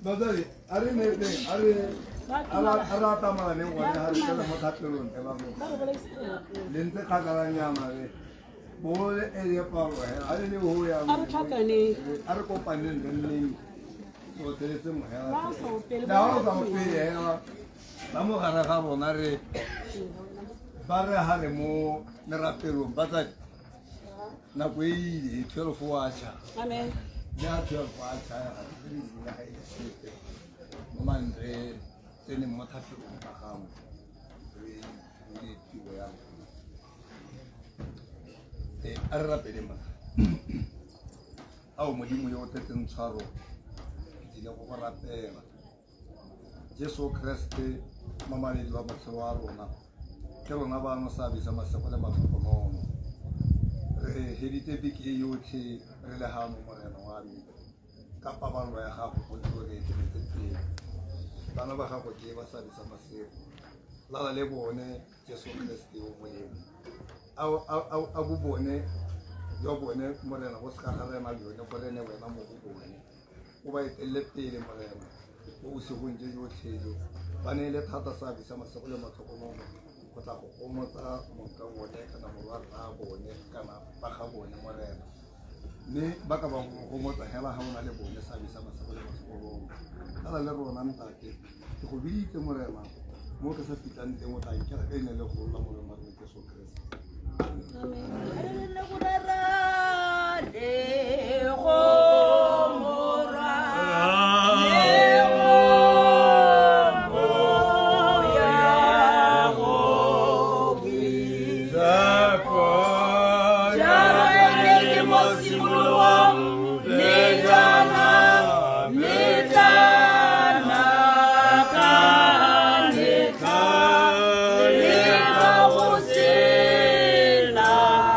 Badari, are ne arata mane wala har kala mataturun ebago. Lente kagaranya mare. Bole area power. Are ne ho ya. Are ko panin denni. O terese mo ya. Dawa sa pe ya. Namo gara ka bonare. Bare hare mo naraperu badari. Na kwei 12 wacha. Amen. Ya 12 wacha. Mandre tene matapi kumpahamu ni tiwo yangu arra pelema au modimo yo tete ntshwaro dile go go rapela Jesu Kriste mamane wa matshelo a rona ke rona ba mo sabisa masego le matlhokonono re hedite biki yotlhe re le ha mo morena wa mi ka pabalo ya gago go tlore tete bana ba gago ke ba sabisa masego la le bone Jesu Kriste o molemo a go bone yo bone morena go ska ga rena yo ne go rene wena mo go bone o ba etelle pele morena o se go nje yo tshelo ba ne le thata sabisa masego le matlhokonono go tla go gomotsa mo ka bone kana mo ba tla bone kana ba ga bone morena ne ba ka ba go motsa hela ha ona le bone sabisa masego le matlhokonono ala le rona ntate ke go bitse morena mo ka sa fitlang teng o tla ikela ka ene le go la mo rena ke Jesu Kriste amen le go rara le go mora La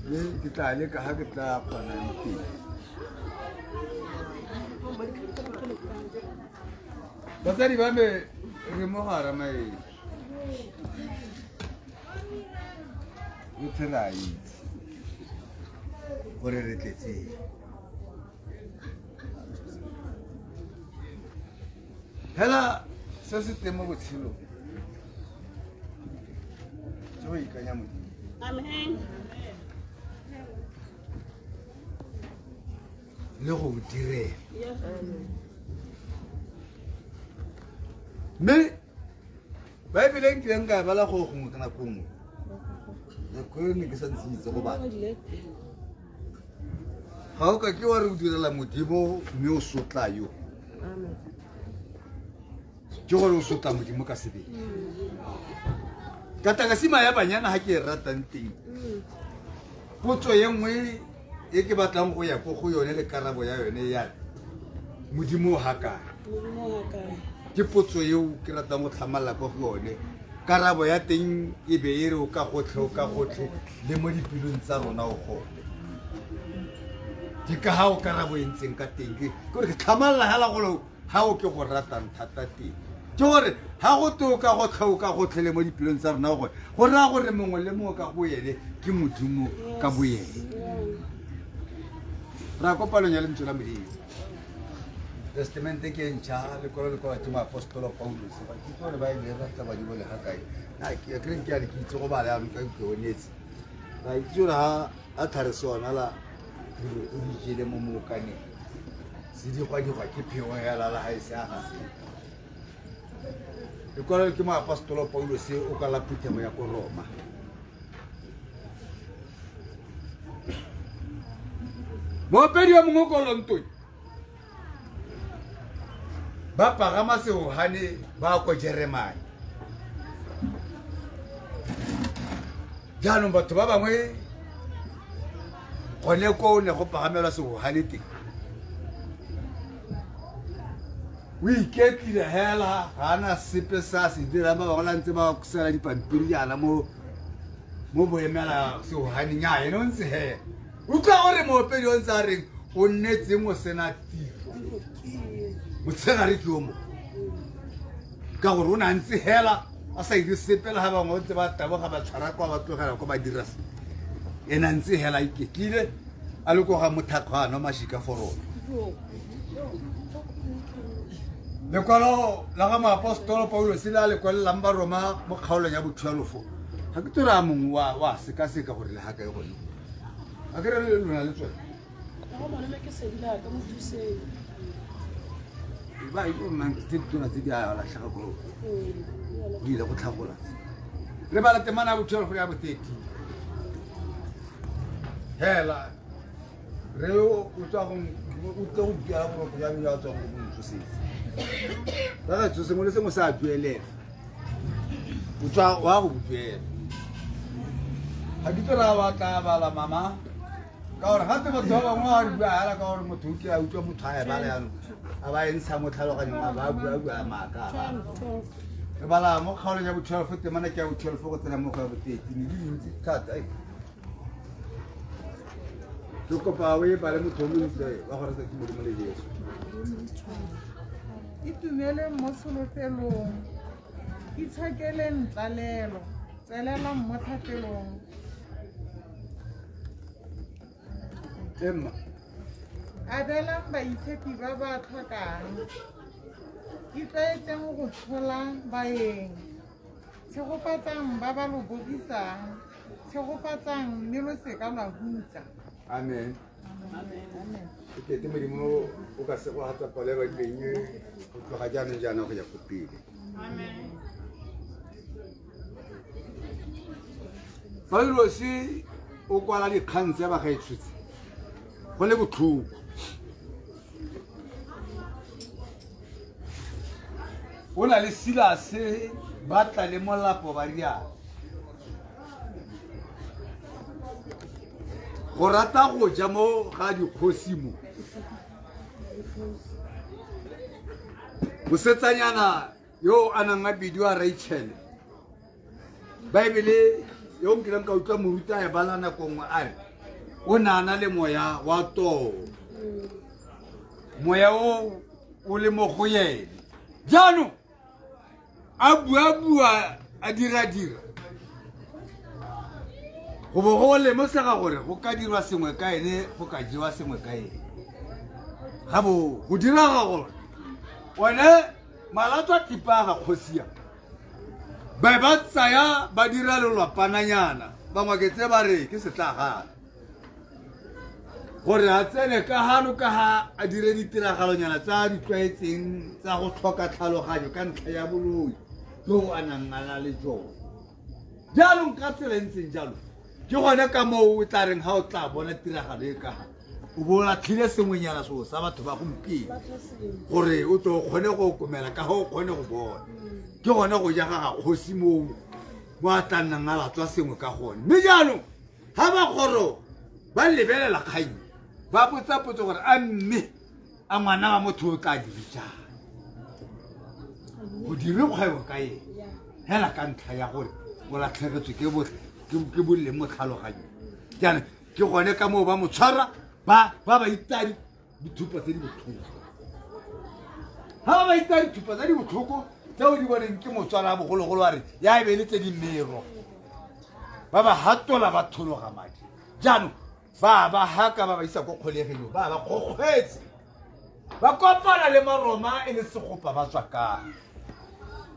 ke tla le ka ha ke tla kgona teng batsadi ba me re mo gara mae o tshela itse gore re tletseng hela se se teng mo botshelong se go ikanya modimo Amen. le go direla Yes. mme baebeleng ke nka bala go gongwe ka nako nngwe nako ne ke sa ntse itse go bana ga o ka ke wa re o direla modimo mme o sotla yo ke gore o sotla modimo ka sebele ka takasima ya banyana ga ke e ratang teng potso ye nngwe e ke batlang go ya ko go yone le karabo ya yone ya modimo ga kae ke potso eo ke ratang go tlhamalla ko go yone karabo ya teng e be e re o ka gotlhe le mo dipelong tsa rona o gone ke ka ga o karabo e ntseng ka teng ke gore ke tlhamalla hela golo ga o ke go ratang thata teng ke gore ga go te o ka gotlhe le mo dipelong tsa rona o gone go raya gore mongwe le mongwe ka go ene ke modimo ka boene ra kopalong ya lentswe la modimo testamente ke ntšha lekwalo ke moapostolo Paulus ba ke gore ba ile rata badimo le ga kae ke kreng ke a ke itse go bala ya ka ke onetse ba itse gore ha a thare sona la o di jele mo mokane se di gwa ke pheo ya la ha ise a ga se lekwalo ke moapostolo Paulus o ka la phutemo ya ko Roma moopedi wa mongwe ko lontoi ba pagama segohane ba ko Jeremane jaanong batho ba bangwe gone ko o ne go pagamelwa segohane teng o iketlile hela ga ana sepe sa se dirang ba bangwe la ntse ba sela dipampiri jaana mo boemela segoganeng ya ene o ntse hela utlwa gore moopedi o ntse a reng o nnetseng o sena tiro motshegare ke o mo ka gore o ne a ntse hela a sa ire sepele ga bangwe o ntse ba taboga ba tshwara kwa ba tlogela ko ba dira se ene a ntse hela iketlile a le ko ga mothakgano mašika forona lekwalo la ga moapostolo Paulos le a lekwalela ba Roma mo kgaolong ya bo12 ga ke tora mongwe wa sekaseka gore le ga kae gone a ke re le lona le tswela ba ilo mang tse tona tse di a latlhaga ko di ile go tlhagola re ba la temana bo12 ya bo 30 hela re o tswa go dia go ya tswa go ntshosetse ba tso sengwe le sengwe sa duelela o tswa wa go duela ga ke tora wa tla bala mama ka gore gape batho ba bangwe a re bua hela ka gore motho ke a utlwa motho a e bala yano a ba e ntsha mo tlhaloganyong a ba bua maaka re bala mo kgaolong ya bo12 temana ke ya bo12 go tsena mo go ya bo13 di dintsi thata ke kopa o e bale motho o montle wa gore sa ke modimo le Jesu itumele mo solofelong itshakele ntlalelo tselela mo tlhapelong emma abelang baitshepi ba ba tlhokang itlwaetseng go tshola baeng tshegofatsang ba ba lo bodisang tshegofatsang mme lo seka lwa hutsa amen amen ke te modimo o ka se go hatsa pole ba dileng go tloga jaanong jaana go ya go pele amen Paulos o kwala dikgang tse ba gaetshutse go le botlhoko o na le Silase ba tla le molapo ba riana go rata go ja mo ga dikgosi mo mosetsanyana yo a nang a bidiwa Rachel Baebele yo nkileng ka utlwa moruta e bala nako nngwe a re o nana le moya wa toro moya o le mo go yena jaanong a bua a dira go bo go lemosega gore go ka dirwa sengwe ka ene go ka jewa sengwe ka ene ga bo go diraga gore one malatswa tipa ga kgosia ba tsaya ba dira lelwapananyana ba ngwaketse ba re ke setlagana gore a tsene ka hano ka ha a dire ditiragalonyana tsa ditlwaetseng tsa go tlhoka tlhaloganyo ka ntlha ya boloi yo a nang a na le tsone jaanong ka tsela ntseng jalo ke gone ka moo o tla reng ga o tla bona tiragalo e ka o bo latlhile sengwenyana seo sa batho ba gompieno gore o tlo kgone go komela ka ga o kgone go bona ke gone go ja ga kgosi moo mo a tla nnang a latswa sengwe ka gone mme jaanong ga ba kgoro ba lebelela kgang ba potsa gore a mme a ngwana wa motho o tla dirijang go dire kgwebo ka ene hela ka ntlha ya gore o latlhegetswe ke bolle mo tlhaloganyo jaanong ke gone ka moo ba mo tshwara ba itari dithupa tse di botlhoko ga ba itari dithupa tse di botlhoko tseo di boneng ke motswala a bogologolo wa re ya ebe le tse di mmero ba ba hatola ba thologa madi jaanong ba haka ba isa ko kgolegelong ba kgokgwetse ba kopana le maroma e le segopa ba tswa ka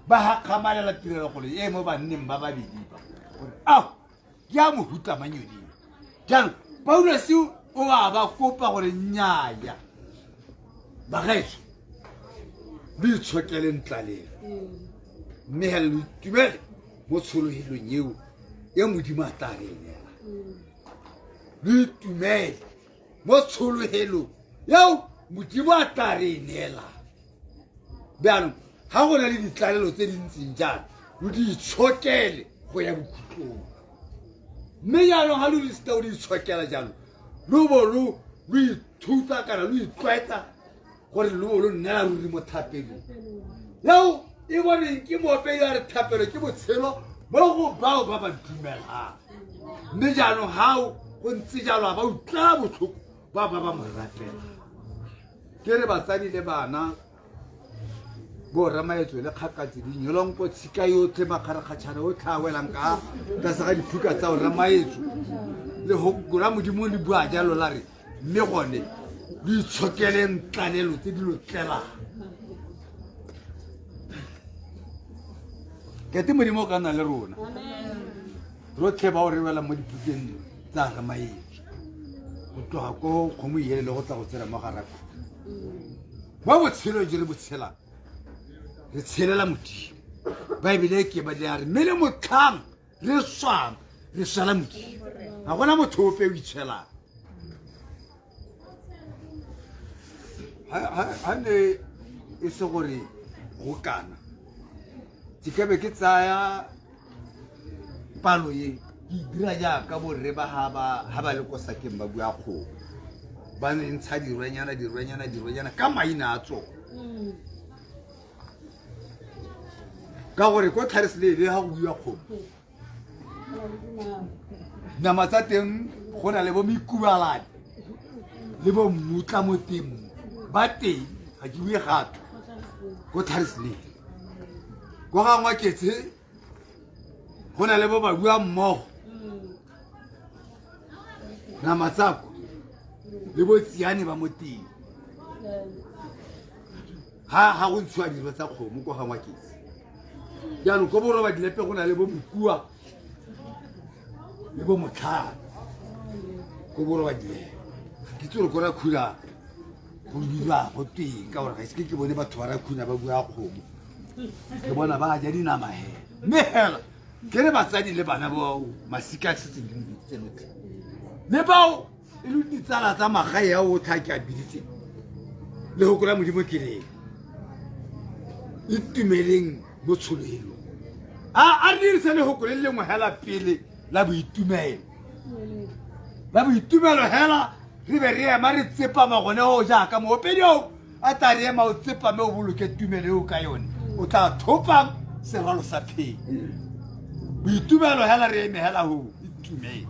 ba hakamalela tirelo golo e mo banneng ba babedi ba gore ao ke a mohuta manyoding jaanong paulus o ba kopa gore nnyaya bagaetso le itshokele ntlalelo mme hela le itumele mo tshologelong eo e modimo a tla renela le itumele mo tshologelong eo modimo a tla renela beanong ga go na le ditlalelo tse dintseng jalo lo di itshokele go ya bokhutlong mme jaanong ga lo di seta o di itshokela jalo lo bo lo ithuta kana lo itlwaetsa gore lo bo lo nnela ruri mo thapelong yao e boneng ke moopedi a re thapelo ke botshelo mo go bao ba ba dumelang mme jaanong gao go ntse jalo a ba utlwela botlhoko ba mo ratela ke re batsadi le bana bo ramaetso le kgakatse di nyolong ko tshika yotlhe makgarakgatšhana o tlha welang ka tlase ga diphuka tsa o ramaetso le gola modimo le bua jalo la re mme gone le itshokeleng tlalelo tse di lotlelang kete modimo o ka nna le rona rotlhe ba o rewela mo dipukeng tsa ramaetso go tloga ko kgomo ele le go tla go tsela mo garako ba botshelo je re botshelang re tshelela modimo baebile ke ba dia re mme le motlhang le swang le swala modimo ga gona motho ope o itshwelang ga ne e se gore go kana ke kabe ke tsaya palo ye ke dira jaaka borre ba ha ba le ko sakeng ba bua kgomo ba ne ntsha dirwenyana ka maina a tsona ka gore ko tlhareselele ga go bua kgomo nama tsa teng go na le bo meikubalane le bo mmutla mo teng ba teng ga ke bue gape ko tlhareselele ko ga ngwaketse go na le bo ba bua mmogo nama tsako le bo tsiane ba mo teng ga go ntshiwa dilo tsa kgomo ko ga ngwaketse jaanong ko boroba dilepe go na le bo mokua le bo motlhana ko boroba dilepe ke tsore ko ra khula go dira go teng ka gore ga se ke bone batho ba ra khuna ba bua kgomo ke bona ba ja dinama hela mme hela ke re batsadi le bana bao masika a setse di ditselotlhe le bao e le ditsala tsa magae ya o tla ke a biditse le go kula modimo keleng itumeleng mo tsholelo a dirise le go kole lengwe hela pele la boitumelo hela re be re ema re tsepama gone o jaaka moopedi o a tla re ema o tsepame o boloke tumelo eo ka yone o tla thopang serwalo sa phedi boitumelo hela re eme hela go itumele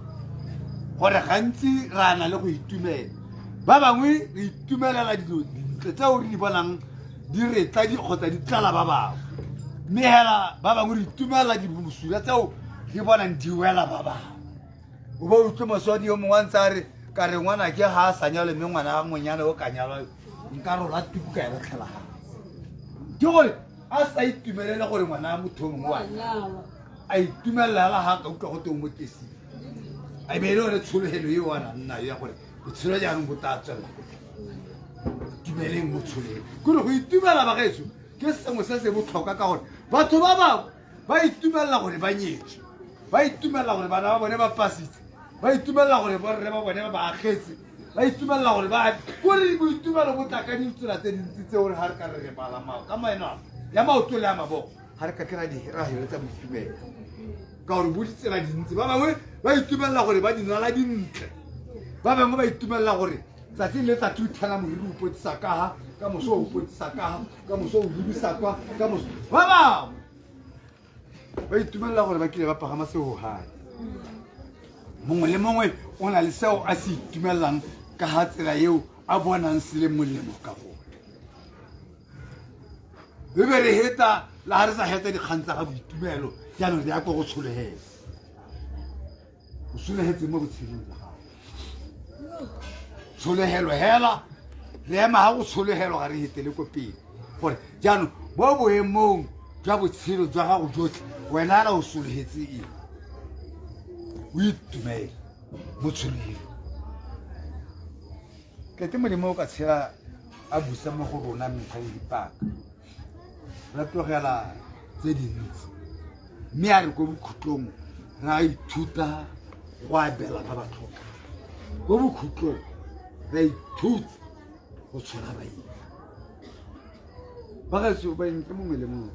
gore gantsi ra na le go itumela ba bangwe re itumelela dilo dintle tseo re di bonang di retla di kgotsa di tlala ba bangwe mme hela ba bangwe re itumelela dibosula tseo di bonang di wela ba bangwe o ba utlwe moswadi yo mongwe ntse a re ka re ngwana ke ga a sa nyalwe mme ngwana wa ngonyana o ka nyalwa nka rola tuku ka e latlhelaga ke gore a sa itumelele gore ngwana wa motho o mongwe wa a itumelela ga ka utlwa go teng mo kesing a be e le gore tshologelo e wa nna ya gore botshelo jaanong bo tla tswelela tumeleng mo tsholeng kore go itumela bagaetso ke sengwe se se botlhokwa ka gore batho ba bangwe ba itumelela gore ba nyetswe ba itumelela gore bana ba bone ba pasitse ba itumelela gore borre ba bone ba baagetse ba itumelela gore ba kore boitumelo bo tla ka ditsela tse dintsi tse gore ga re ka re re palamao ka maeno ya maoto le ya maboko ga re ka kry-a diragelo tsa boitumelo ka gore bo ditsela dintsi ba bangwe ba itumelela gore ba dinala dintle ba bangwe ba itumelela gore tsatsi le tsatsi o thana moriri o potisa kaga ka moso o potisa kaga ka moso o lebisa kwa ka moso ba bangwe ba itumelela gore ba kile ba pagama seogane mongwe le mongwe o na le seo a se itumelelang ka ga tsela eo a bonang se le molemo ka gone re be re heta la ga re sa heta dikgang tsa ga boitumelo jaanong re ya ko go tsholegela o tsholegetse mo botshelong jwa gago tsholegelo hela re ema ga go tsholegelwa ga re hetele ko pele gore jaanong mo boemong jwa botshelo jwa gago jotlhe wena ara o solegetse eng o itumele mo tsholegelo kete modimo o ka tshela a busa mo go rona metlha le dipaka ra tlogela tse dintsi mme a re ko bokhutlong ra ithuta go abela ba ba tlhoka ko bokhutlong ra ithuta go tshola baeng ba gaso ba nke mongwe le mongwe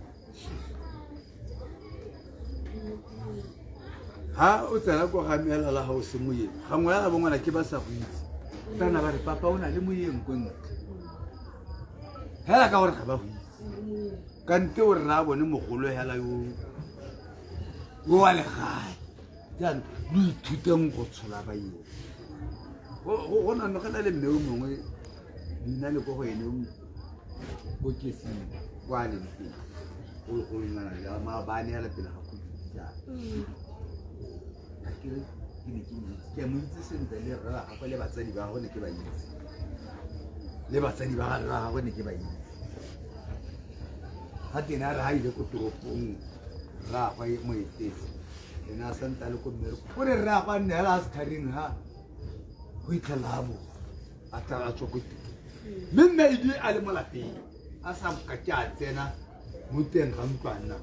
ha o tsena ko ga meela la ga o se moyeng gangwe ya ga bongwana ke ba sa go itse tana ba re papa o na le moyeng ko ntle hela ka gore ga ba go itse kante o re ra bone mogolo hela yo wa legae jaanong lo ithuteng go tshola baeng go nanogela le mme o mongwe leina le ko go ene ko kesing kwa lempeng gologolonyana ja maabane ya lepele ga kodijana akere ke ne ke mo itse sentle le rra gagwe le batsadi ba gagwe ne ke ba itse le batsadi ba ga rra gagwe ne ke ba itse ga tene a re ga ile ko toropong rragwe moetesi ene a santa le ko mmereko gore rragwe a nne hela a sekgaring ga go itlhela bo a tla a tswa ko teng mme mmeidi a le mo lapeng a sa ka ke a tsena mo teng ga ntlwana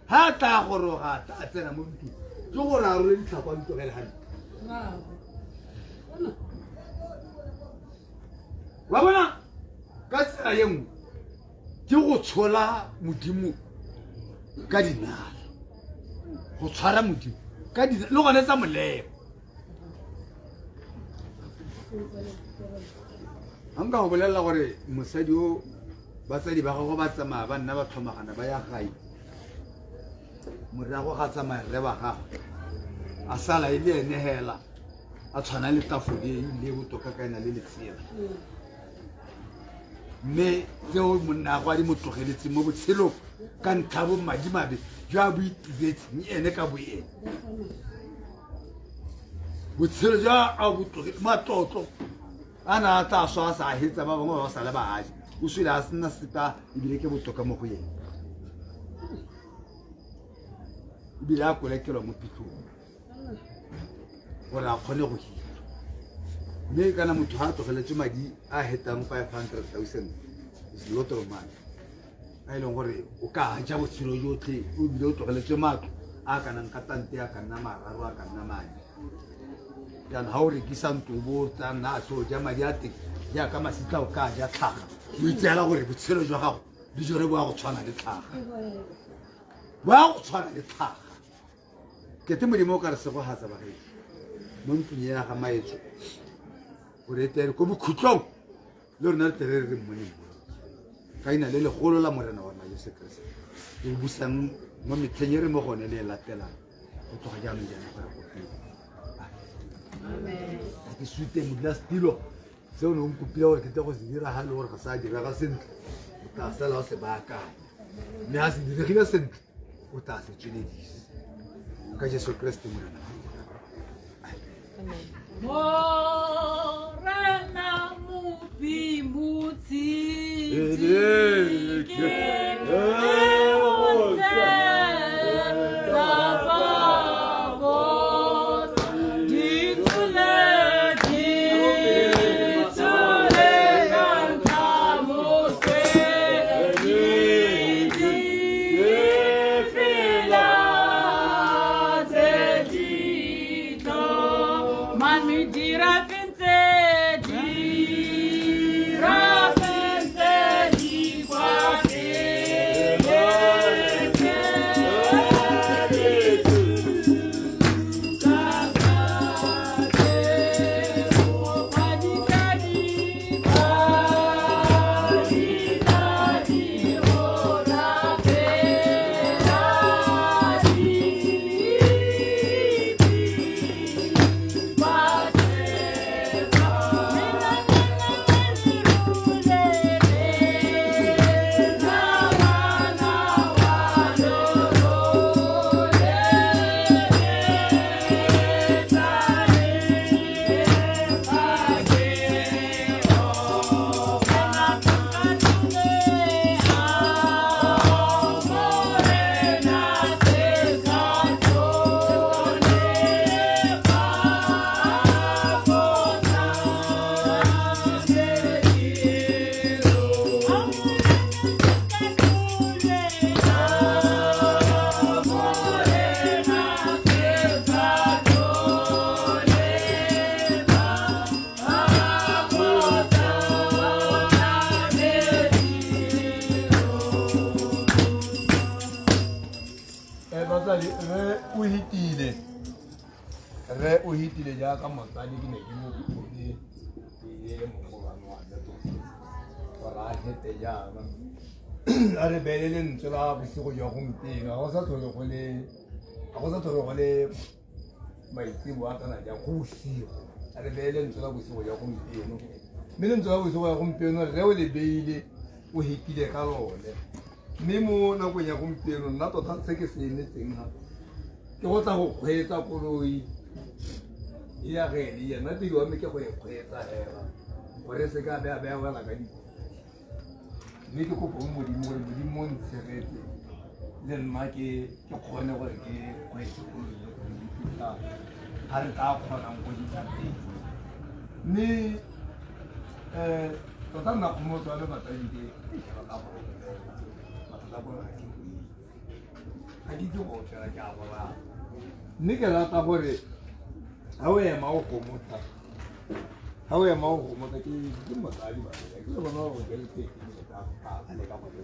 ha tla goroga a tsena mo ntlong ke gore a role ditlhakwa ntlogele gantle wa bona ka tsela ye nngwe ke go tshola modimo ka dinala go tshwara modimo ka dinala le gone tsa molemo ga nka go bolelela gore mosadi o batsadi ba gago ba tsamaya ba nna ba tlhomagana ba ya gae morago ga tsamaya re ba gagwe a sala e le ene hela a tshwana le tafole le botoka ka ena le letsela mme tseo monna go a di mo tlogeletse mo botshelong ka ntlha bo madimabe jwa bo itiretseng ene ka boene botshelo jwa a bo tlogetse matlotlo a na a tla swa a sa hetsa ba bangwe ba sa le baagi o swile a sena seta ebile ke botoka mo go ene ebile a kolekelwa mo pitlong gore a kgone go hira mme kana motho ga a tlogeletse madi a hetang 500,000 selotoromane a e leng gore o ka ja botshelo jotlhe o bile o tlogeletse matlo a kanang ka tante a ka nna mararo a ka nna mane jaanong ga o rekisa ntlo bo tsa nna a tlo ja madi a teng jaaka masitla o ka ja tlhaga o itseela gore botshelo jwa gago le jone bo ya go tshwana le tlhaga bo ya go tshwana le tlhaga kete modimo o ka re se go hatsa bagedi mo ntlong ya ga maetso gore tere ko bokhutlong le rona re tere re mmoneng ka ina le legolo la morena wa Jesu Kriste le busang mo metlheng e re mo gone le e latelang go tloga jaanong jana gore go pele ke suite modula stilo se o ne o nkopile gore ke tle go se diragale gore ga sa diraga sentle o tla sala o se baakanya mme ga se diregile sentle o tla se tsweledisa ka Jesu Kriste morena Morena mupimutsi re o hitile jaaka motsadi ke ne ke mo botse ke mogolwane wa ka gore a hete jaana a re beele lentswe la bosigo jwa gompieno ga go sa tlhole go le maitsibo a kana jang go bosigo a re beele lentswe la bosigo jwa gompieno mme lentswe la bosigo ya gompieno re o le beile o hitile ka lone mme mo nakong ya gompieno nna tota se ke se emetseng ga ke go tla go kgweetsa koloi ya gene yena tiro wa me ke go e kgweetsa hela gore se ka bea wela ka di mme ke kopo modimo gore modimo ntshegetse le nna ke kgone gore ke kgweetse koloi ga re ka kgonang go dithateng mme tota nna kgomotso wa le batsadi ke mathata bona ga ke itse go fela ke a bolaya mme ke rata gore ga o ema o gomotsa ke motsadi ba ke le bona gore ke le le ka gore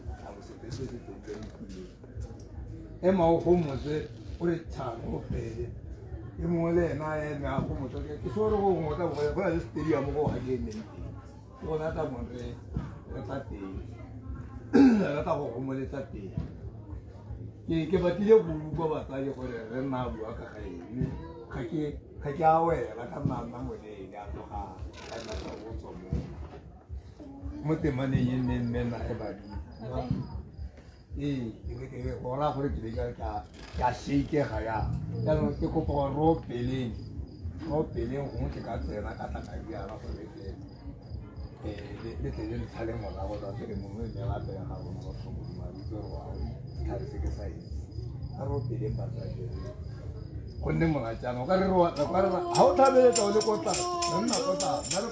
ema o gomotse o re thano o pele e mongwe le ena a eme a gomotsa ke sore go gomotsa go na le stadium go ga ke emeng ke gona ta mon re tsa teng re rata go gomoletsa teng ke batlile go utlwa batsadi gore re nna bua ka ga ene ga ke a wela ka nna molele a tloga a nna sa botswa mo temaneng e nne mme nna e badile ke gora gore ke be ka shakega ya jaanong ke kopa gore ro peleng gongwe ke ka tsena ka tla ka diana gore le tle le tlhale morago tsa tere mongwe mme gape ya gago mo tlhokomadiitse gore wa tlhare se ke sa etse ka ro peleng batsadi go nne monatjana o ka re ga o tlhabeletsa o le kotla re nna kotla nna re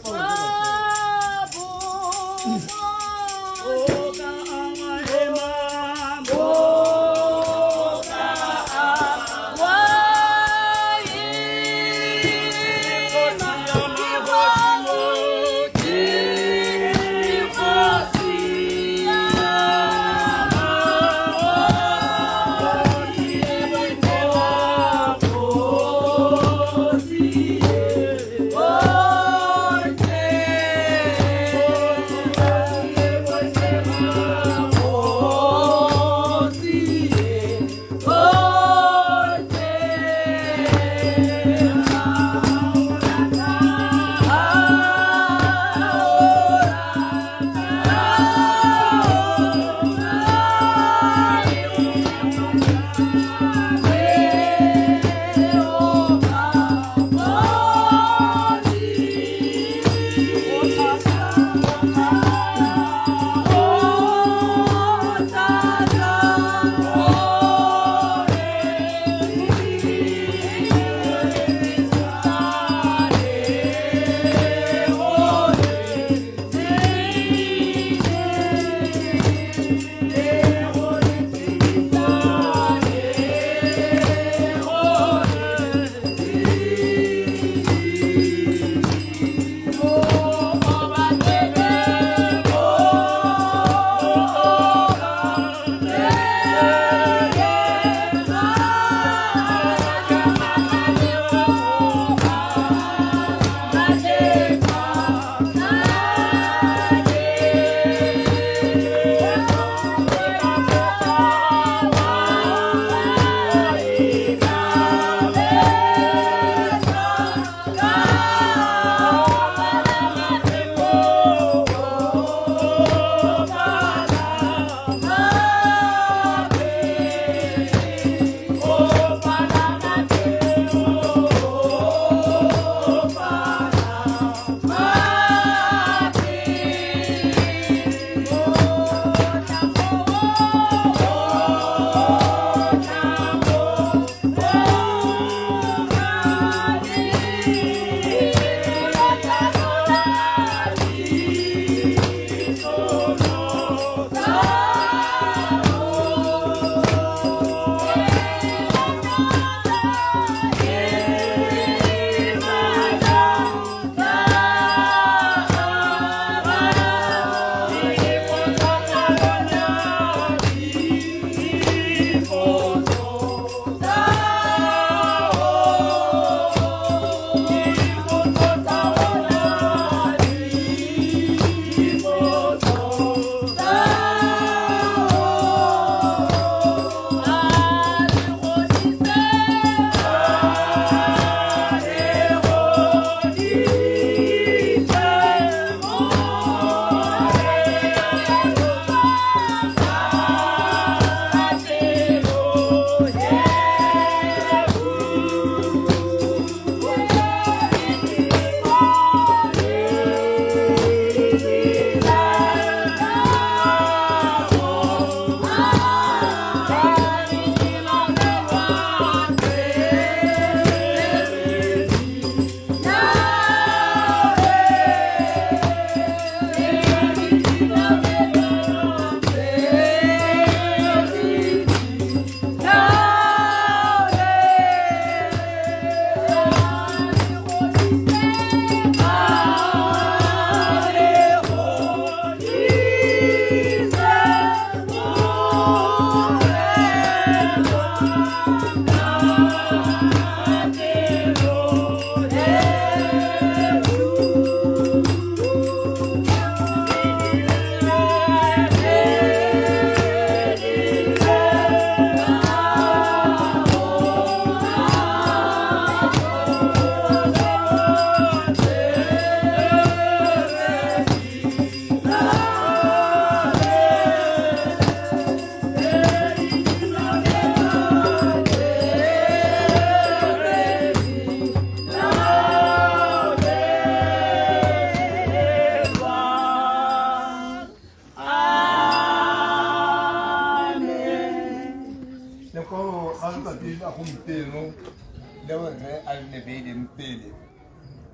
le borre a le beileng pele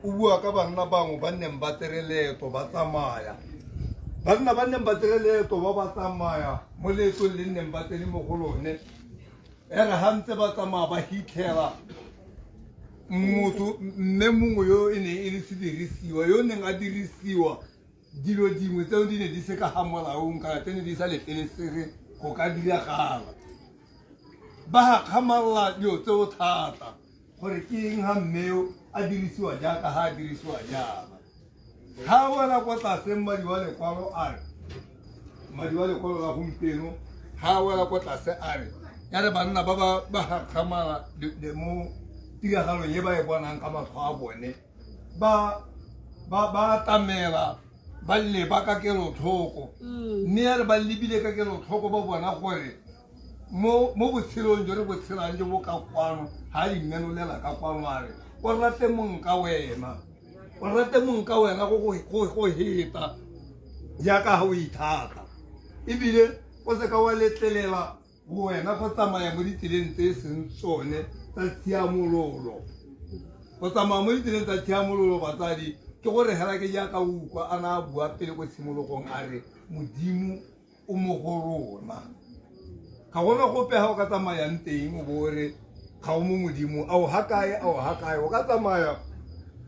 o bua ka banna bangwe ba nneng ba tsere leeto ba tsamaya banna ba nneng ba tsere leeto ba tsamaya mo leetong le nneng ba tsene mo go lone e re ga ntse ba tsamaya ba hitlhela motho mme mongwe yo e ne e le sedirisiwa yo neng a dirisiwa dilo dingwe tseo di ne di se ka ga molaong kana tse ne di sa letlelesege go ka diragala ba gakgamalla dilo tseo thata gore ke eng ga mmeo a dirisiwa jaaka ga a dirisiwa jaaka ga wela kwa tlase madi wa lekwalo a re madi wa lekwalo la gompieno ga wela kwa tlase a re ya re banna ba gakgamala mo tiragalong e ba e bonang ka matlho a bone ba tamela ba leba ka kelotlhoko mme ya re ba lebile ka kelotlhoko ba bona gore mo botshelong jo re bo tshelang jo bo ka kwano ga a imenolela ka kwano a re o rate monka wena go heta jaaka ga o ithata ebile o se ka wa letlelela wena go tsamaya mo ditseleng tse e seng tsone tsa tshiamololo go tsamaya mo ditseleng tsa tshiamololo batsadi ke gore hela ke jaaka ukwa a na a bua pele ko tshimologong a re modimo o mo go rona ga gona gope ga o ka tsamayang teng o bore ga o mo modimo a o ga kae o ka tsamaya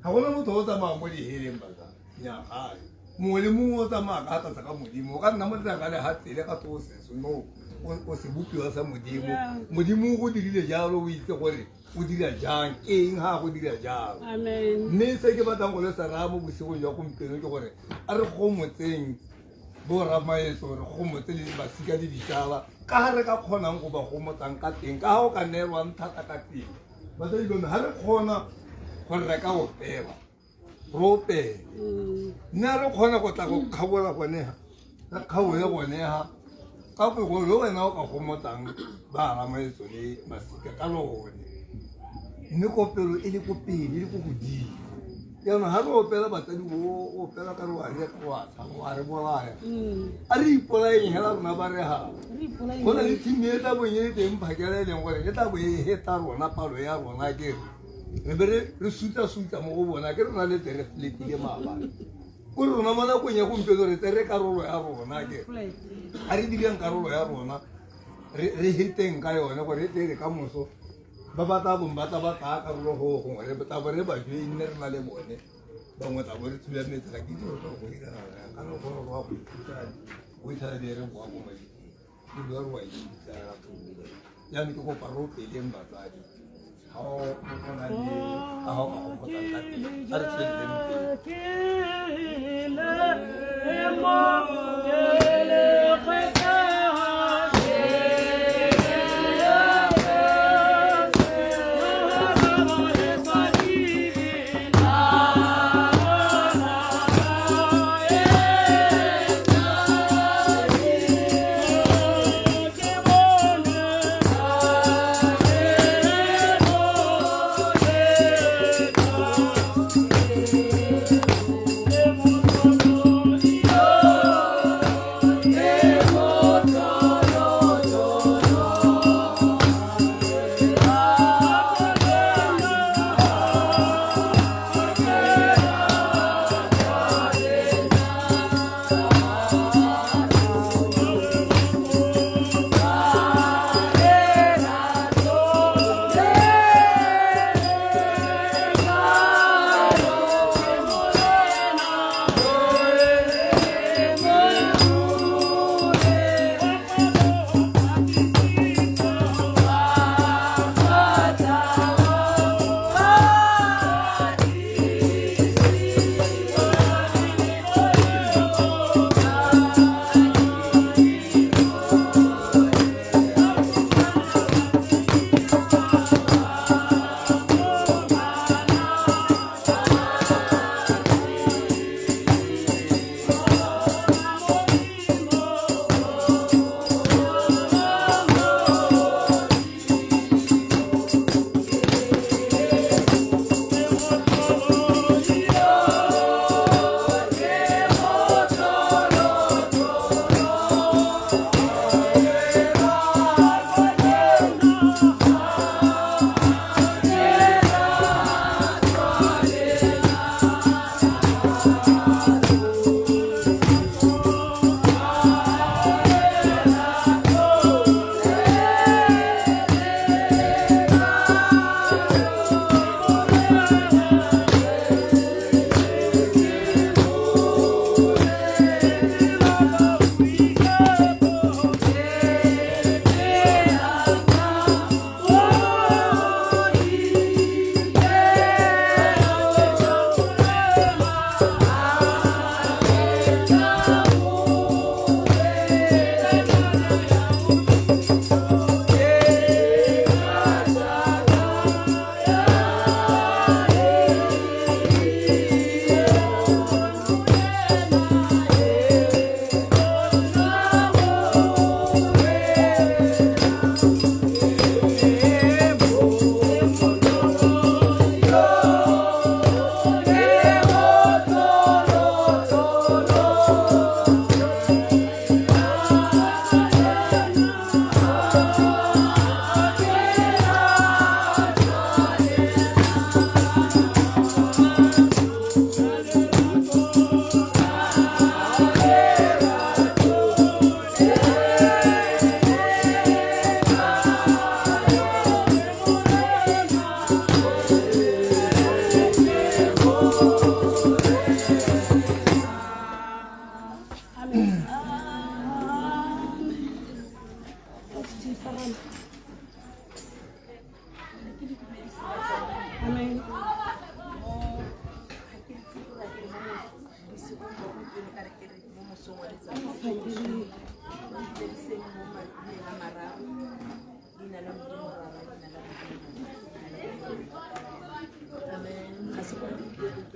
ga gona motho o tsamaya mo diheleng baka nyagae mongwe le mongwe o tsamaya ka tlatsa ka modimo o ka nna mo diraka le ga tsele ka toseso no o se bopiwa sa modimo modimo o go dirile jalo o itse gore o dira jang ke eng ga go dira jalo mme se ke batlang go le sara mo bosigong jwa gompieno ke gore a re gomotseng bo ramaetso re gomotse le basika le ditsala ka ga re ka kgonang go ba gomotsang ka teng ka ga o ka neelwang thata ka teng batsadi bone ga re kgona gore re ka opela re opele mme a re kgona go tla go kgabola gonega re kgaboe gonega ka pego le wena o ka gomotsang ba ramaetso le masika ka lone mme kopelo e le ko pele e le ko godimo yaanong ga re opela batsadi o opela ka re wa reka wa tshaba wa re bolaya a re ipolaeng hela rona ba re ga go na le thimi e tla bonye le teng phakela e leng gore e tla bo e heta rona palo ya rona ke re be re sutsa mo go bona ke rona le tere fletile maabane ko rona mo nakong ya gompieno re tsere karolo ya rona ke a re dirang karolo ya rona re heteng ka yone gore e tere ka moso ba batla bong ba tla ba tla karolo go gongwe re tla bo re ba jwe nne re na le bone bangwe tla bo re tsula metsi ka dilo tsa go ira ka no go go go ithala di re bo go mai di do re wa itsa ya ne go paro pele mbatsadi ha o bona di a ho go go tsa ka a re tsweleng Oh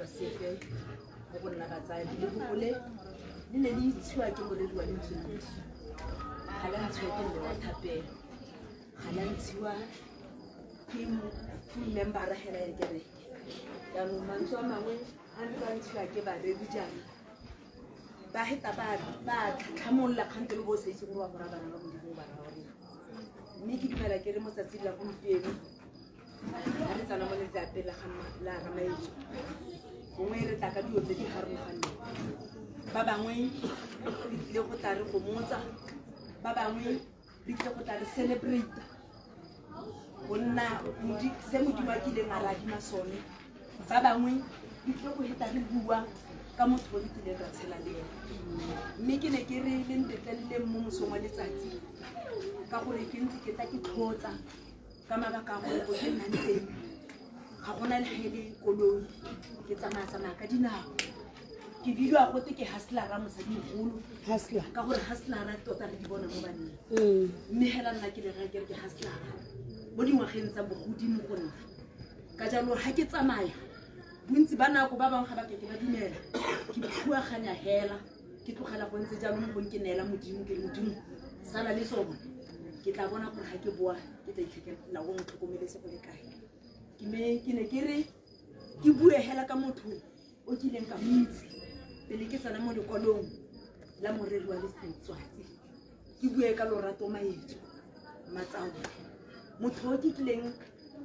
sepe go bonna batsadi le gopole le ne le itshiwa ke moredi wa lentswedi ga la ntshiwa ke mme wa thapelo ga la ntshiwa ke full member hela ya kereke jaanong mantswe a mangwe a ntse a ntshiwa ke baredi jaana ba heta ba tlhamolola kgante le bo se itse gore wa gora bana ba modimo bana ba rona mme ke dumela ke re mo tsatsing la gompieno ga re tsana mo letsapeng la ramaetso gongwe re tla ka dilo tse di farologaneng ba bangwe re tlile go tla re gomotsa ba bangwe re tlile go tla re celebrate go nna se modimo a kileng a re adima sone ba bangwe re tlile go heta re bua ka motho o re tlileng ra tshela le ena mme ke ne ke re le ntetleleleng mo mosong wa letsatsi ka gore ke ntse ke tla ke tlhotsa ka mabaka a gore go ke nnang teng ga gona le ge le koloi ke tsamaya ka dinao ke bidwa gote ke hustler-a mosadi mogolo ka gore hustler-a tota re di bona mo baneng mme hela nna ke le ra ke re ke hustler-a mo dingwageng tsa bogodimo go nna ka jalo ga ke tsamaya bontsi ba nako ba bangwe ga ba keke ba dumela ke phuaganya hela ke tlogela go ntse jalo mo bong ke neela modimo ke modimo sala le sona ke tla bona gore ga ke boa ke tla itlhekela go ntlhokomelese go le kae ke ne ke re ke bue hela ka motho o kileng ka moitse pele ke tsana mo lekwalong la moreri wa Lesetswatsi ke bue ka Lorato Maetso Matsago motho o ke kileng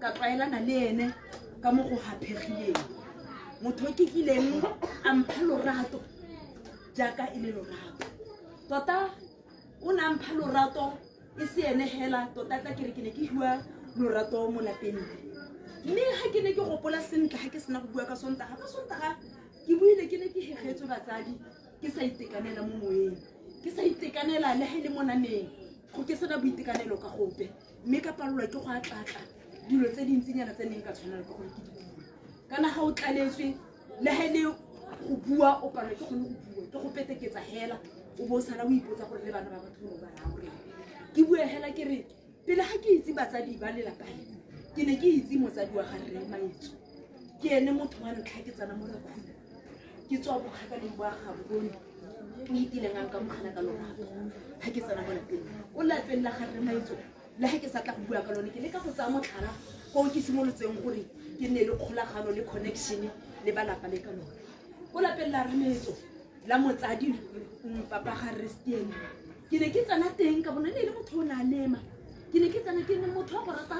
ka tlwaelana le ene ka mo go haphegileng motho o ke kileng a mpha lorato jaaka e le lorato tota o na mpha lorato e se ene hela tota tla ke re ke ne ke bua lorato mo lapeng mme ha ke ne ke gopola sentle ha ke sena go bua ka Sontaga ke buile ke ne ke hegetswe batsadi ke sa itekanela mo moeng ke sa itekanela le ha ile mo nameng go ke sena boitekanelo ka gope mme ka palolwa ke go atlatla dilo tse dintsinyana tse neng ka tshwanela ka gore ke di kana ga o tlaletswe le ha ile go bua o palelwa ke gone go bua ke go peteketsa hela o bo sala o ipotsa gore le bana ba batho ba rao re ke bua hela ke re pele ha ke itse batsadi ba lelapane ke ne ke itse motsadi wa ga Rre Maetso ke ene motho wa ntlha ke tsana mo Rakhuna ke tswa bokgakaleng ba ga bone o itileng ang ka mogana ka lorato ha ke tsana mo lapeng o lapeng la ga Rre Maetso le ha ke sa tla go bua ka lone ke le ka go tsaya motlhala go ke simolotseng gore ke ne le kgolagano le connection le ba lapa le ka lone o lapeng la Rre Maetso la motsadi papa ga Restiene ke ne ke tsana teng ka bona le motho o na lema ke ne ke tsana ke ne motho wa go rata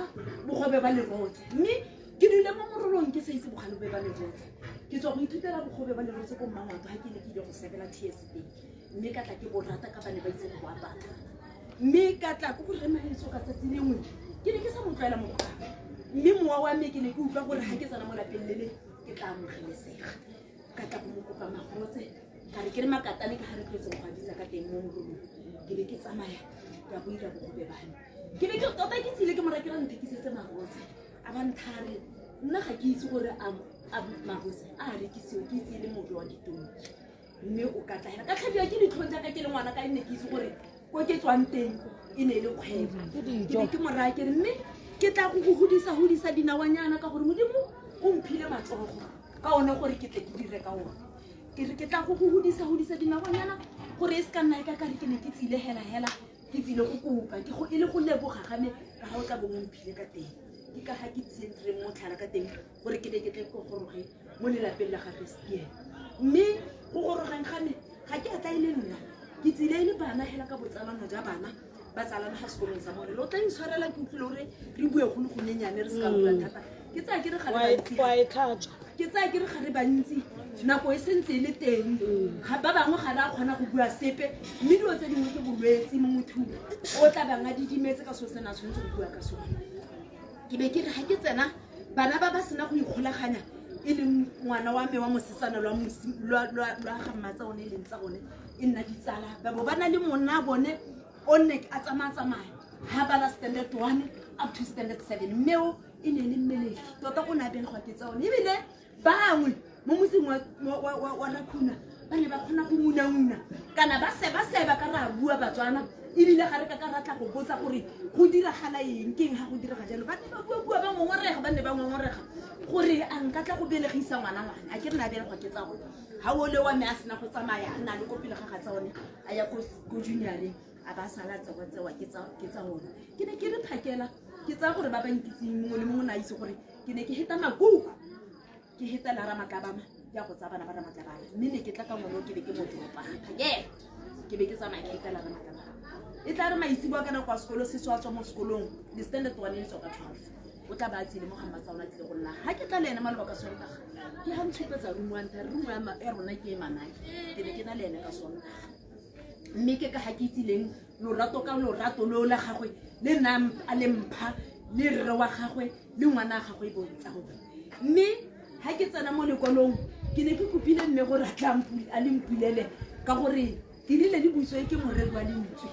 bogobe ba lerotse mme ke dile mo morolong ke sa itse bogalobe ba lerotse ke tswa go ithutela bogobe ba lerotse ko mmangwato ha ke ne ke ile go sebela TSD mme ka tla ke bo rata ka bane ba itse go apata mme ka tla go Rre Maetso ka tsatsi lengwe ke ne ke sa mo tlwaela mo bokana mme mowa wa me ke ne ke utlwa gore ha ke tsana mo lapeng le ke tla amogelesega ka tla go mo kopa magotse ka re ke re makatane ka ga re tletse go adisa ka teng mo morolong ke ne ke tsamaya ka go ira bogobe bane ke ne ke tota ke tsile ke mo rekela nthekisetse magotse a ba nthare nna ga ke itse gore a magotse a rekisiwe ke itse le mojo wa ditonki mme o ka tlaela ka tlhabiwa ke ditlhong jaaka ke le ngwana ka ne ke itse gore ko ke tswang teng e ne le kgwebo ke ne ke mo raya ke re mme ke tla go godisa dinawanyana ka gore modimo o mphile matsogo ka one gore ke tle ke dire ka one ke re ke tla go godisa dinawanyana gore e se ka nna e ka kare ke ne ke tsile hela ke tsile go kopa ke go ile go leboga game ka ga o tla bo mo mphile ka teng ke ka ga ke tsentsire motlhala ka teng gore ke ne ke tle go goroge mo lelapeng la ga Restiene mme go gorogang game ga ke atla ile nna ke tsile ile bana hela ka botsalano ja bana ba tsalana ga sekolong sa mone lo tla intshwarela ke utlwile gore re bue go le go nyenyane re se ka bua thata ke tsaya ke re ga re bantsi nako e sentse e le teng ga ba bangwe ga re a kgona go bua sepe mme dilo tse dingwe ke bolwetse mo mothong o tla bang a didimetse ka so sena tshwanetse go bua ka sone ke be ke re ga ke tsena bana ba sena go ikgolaganya e leng ngwana wa me wa mosetsana lwa ga mmatsa one e leng tsa bone e nna ditsala ba bo ba na le monna bone o ne a tsamaya ha ba la standard 1 up to standard 7 mmeo e ne le mmelegi tota go na beng go ke tsa one ebile bangwe mo mosing wa Rakhuna ba ne ba kgona go munamuna kana ba seba ka ra bua batswana ebile ga re ka ratla go botsa gore go diragala eng keng ga go diraga jalo ba ne ba bua ba ngongorega ba ne ba ngongorega gore a nka tla go belegisa ngwana a ke re na belegwa ke tsa go ga o le wa me a sena go tsamaya a nna le ko pele ga ga tsa one a ya ko junioreng a ba sala tsewa ke tsa one ke ne ke re phakela ke tsa gore ba bankitseng mongwe le mongwe na itse gore ke ne ke heta makuku ke heta la Ramatlabama ya go tsa bana ba Ramatlabama mme ne ke tla ka ngolo ke be ke mo tropa phakela ke be ke tsamaya ke heta la Ramatlabama e tla re maisibo kana kwa sekolo se tswa mo sekolong le standard 1 le tsoka 12 o tla ba tsile mo gamma tsaona tle go nna ha ke tla le ena malwa ka sona ke ha ntshepetsa rumwanta ya rona ke manai ke be ke na le ena ka sona mme ke ka ha ke tsileng lorato ka lorato lo la gagwe le nna a le mpha le rre wa gagwe le ngwana gagwe bo tsa go mme ha ke tsena mo lekolong ke ne ke kopile mme gore a tla mpule a le mpulele ka gore dirile di butswe ke morero wa lentswe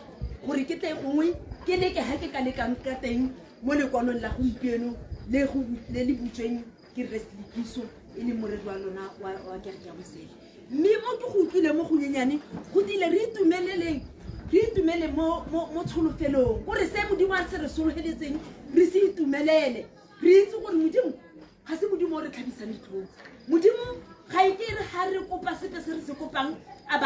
gore ke tle gongwe ke leke ha ke ka lekang ka teng mo lekolong la gompieno le le butsweng ke reslikiso e le morero wa lona wa kereke ya bosele mme mo ke go utlwile mo go nyenyane go dile re itumele mo tsholofelo gore se modimo a se re sologeditseng re se itumelele re itse gore modimo ga se modimo o re tlhabisang ditlhong modimo ga e ke re ga re kopa sepe se re se kopang a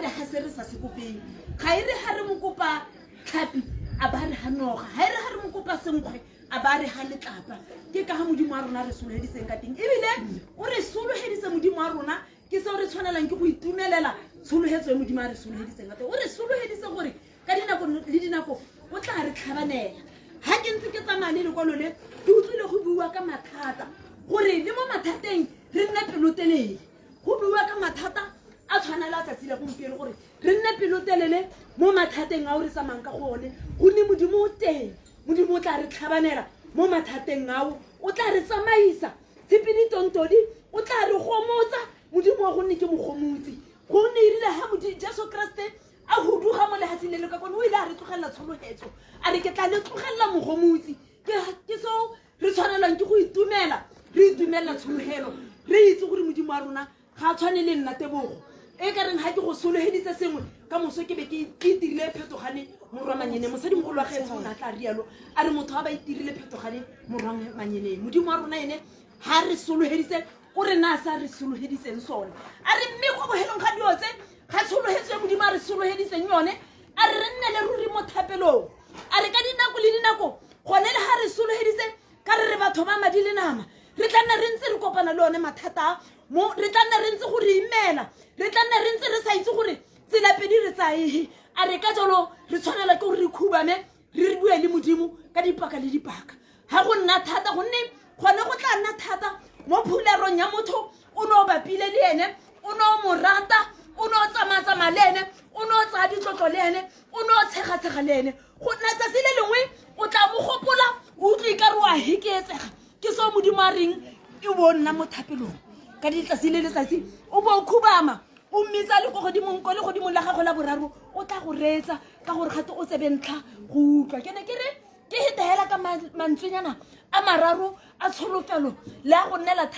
re ga se re sa se kopeng ga e re ga re mo kopa tlhapi a ba re ga noga ga e re ga re mo kopa senkgwe a ba re ga letlapa ke ka ga modimo a rona re sologeditseng ka teng ebile o re sologeditse modimo a rona ke seo re tshwanelang ke go itumelela tshologetse modimo a re sologeditseng ka teng o re sologeditse gore ka dinako le dinako o tla re tlhabanela ha ke ntse ke tsamaya le lekwalo le ke utlwile go bua ka mathata gore le mo mathateng re nne pelotelele go bua ka mathata a tshwanela tsatsi la gompieno gore re nne pelotelele mo mathateng a o re tsamayang ka gone gonne modimo o teng modimo o tla re tlhabanela mo mathateng ao o tla re tsamaisa tshepeditontodi o tla re gomotsa modimo wa gonne ke mogomotsi gonne irile ha Jesu Kriste a huduga mo lehatsheng le le ka kone o ile a re tlogelela tshologetso a re ke tla le tlogelela mogomotsi ke so re tshwanelang ke go itumela re itumelela tshologelo re itse gore modimo wa rona ga a tshwane le nna tebogo e ka reng ha ke go sologeditse sengwe ka moso ke be ke itirile phetogane morwa manyene mosadimogolo wa gaetsho o na tla rialo a re motho a ba itirile phetogane morwa manyeneng modimo wa rona ene ha re sologeditse o re na sa re sologeditseng sone a re mme go bohelong ga dio tse ga tshologetse modimo a re sologeditseng yone a re nne le ruri mo thapelong a re ka dinako le dinako gone le ha re sologeditse ka re batho ba madi le nama re tla nna re ntse re kopana le one mathata mo re tla nna re ntse go re imela re tla nna re ntse re sa itse gore tsela pedi re tsa e a re ka jalo re tshwanela ke gore re khubame re bue le modimo ka dipaka le dipaka ha go nna thata gonne gone go tla nna thata mo phulerong ya motho o no bapile le ene o no morata o no tsamatsa le ene o no tsa ditlotlo le ene o no tshegatshega le ene go nna tsatsi le lengwe o tla mo gopola o utlwe ka re wa heketsega ke so modimo a reng e bo nna mo thapelong ka ditsatsi le letsatsi o bo khubama o mmitsa le go godimo nko le godimo la gago la boraro o tla go reetsa ka gore gato o tsebentla go utlwa ke ne ke re ke hetela ka mantswenyana a mararo a tsholofelo la go nnela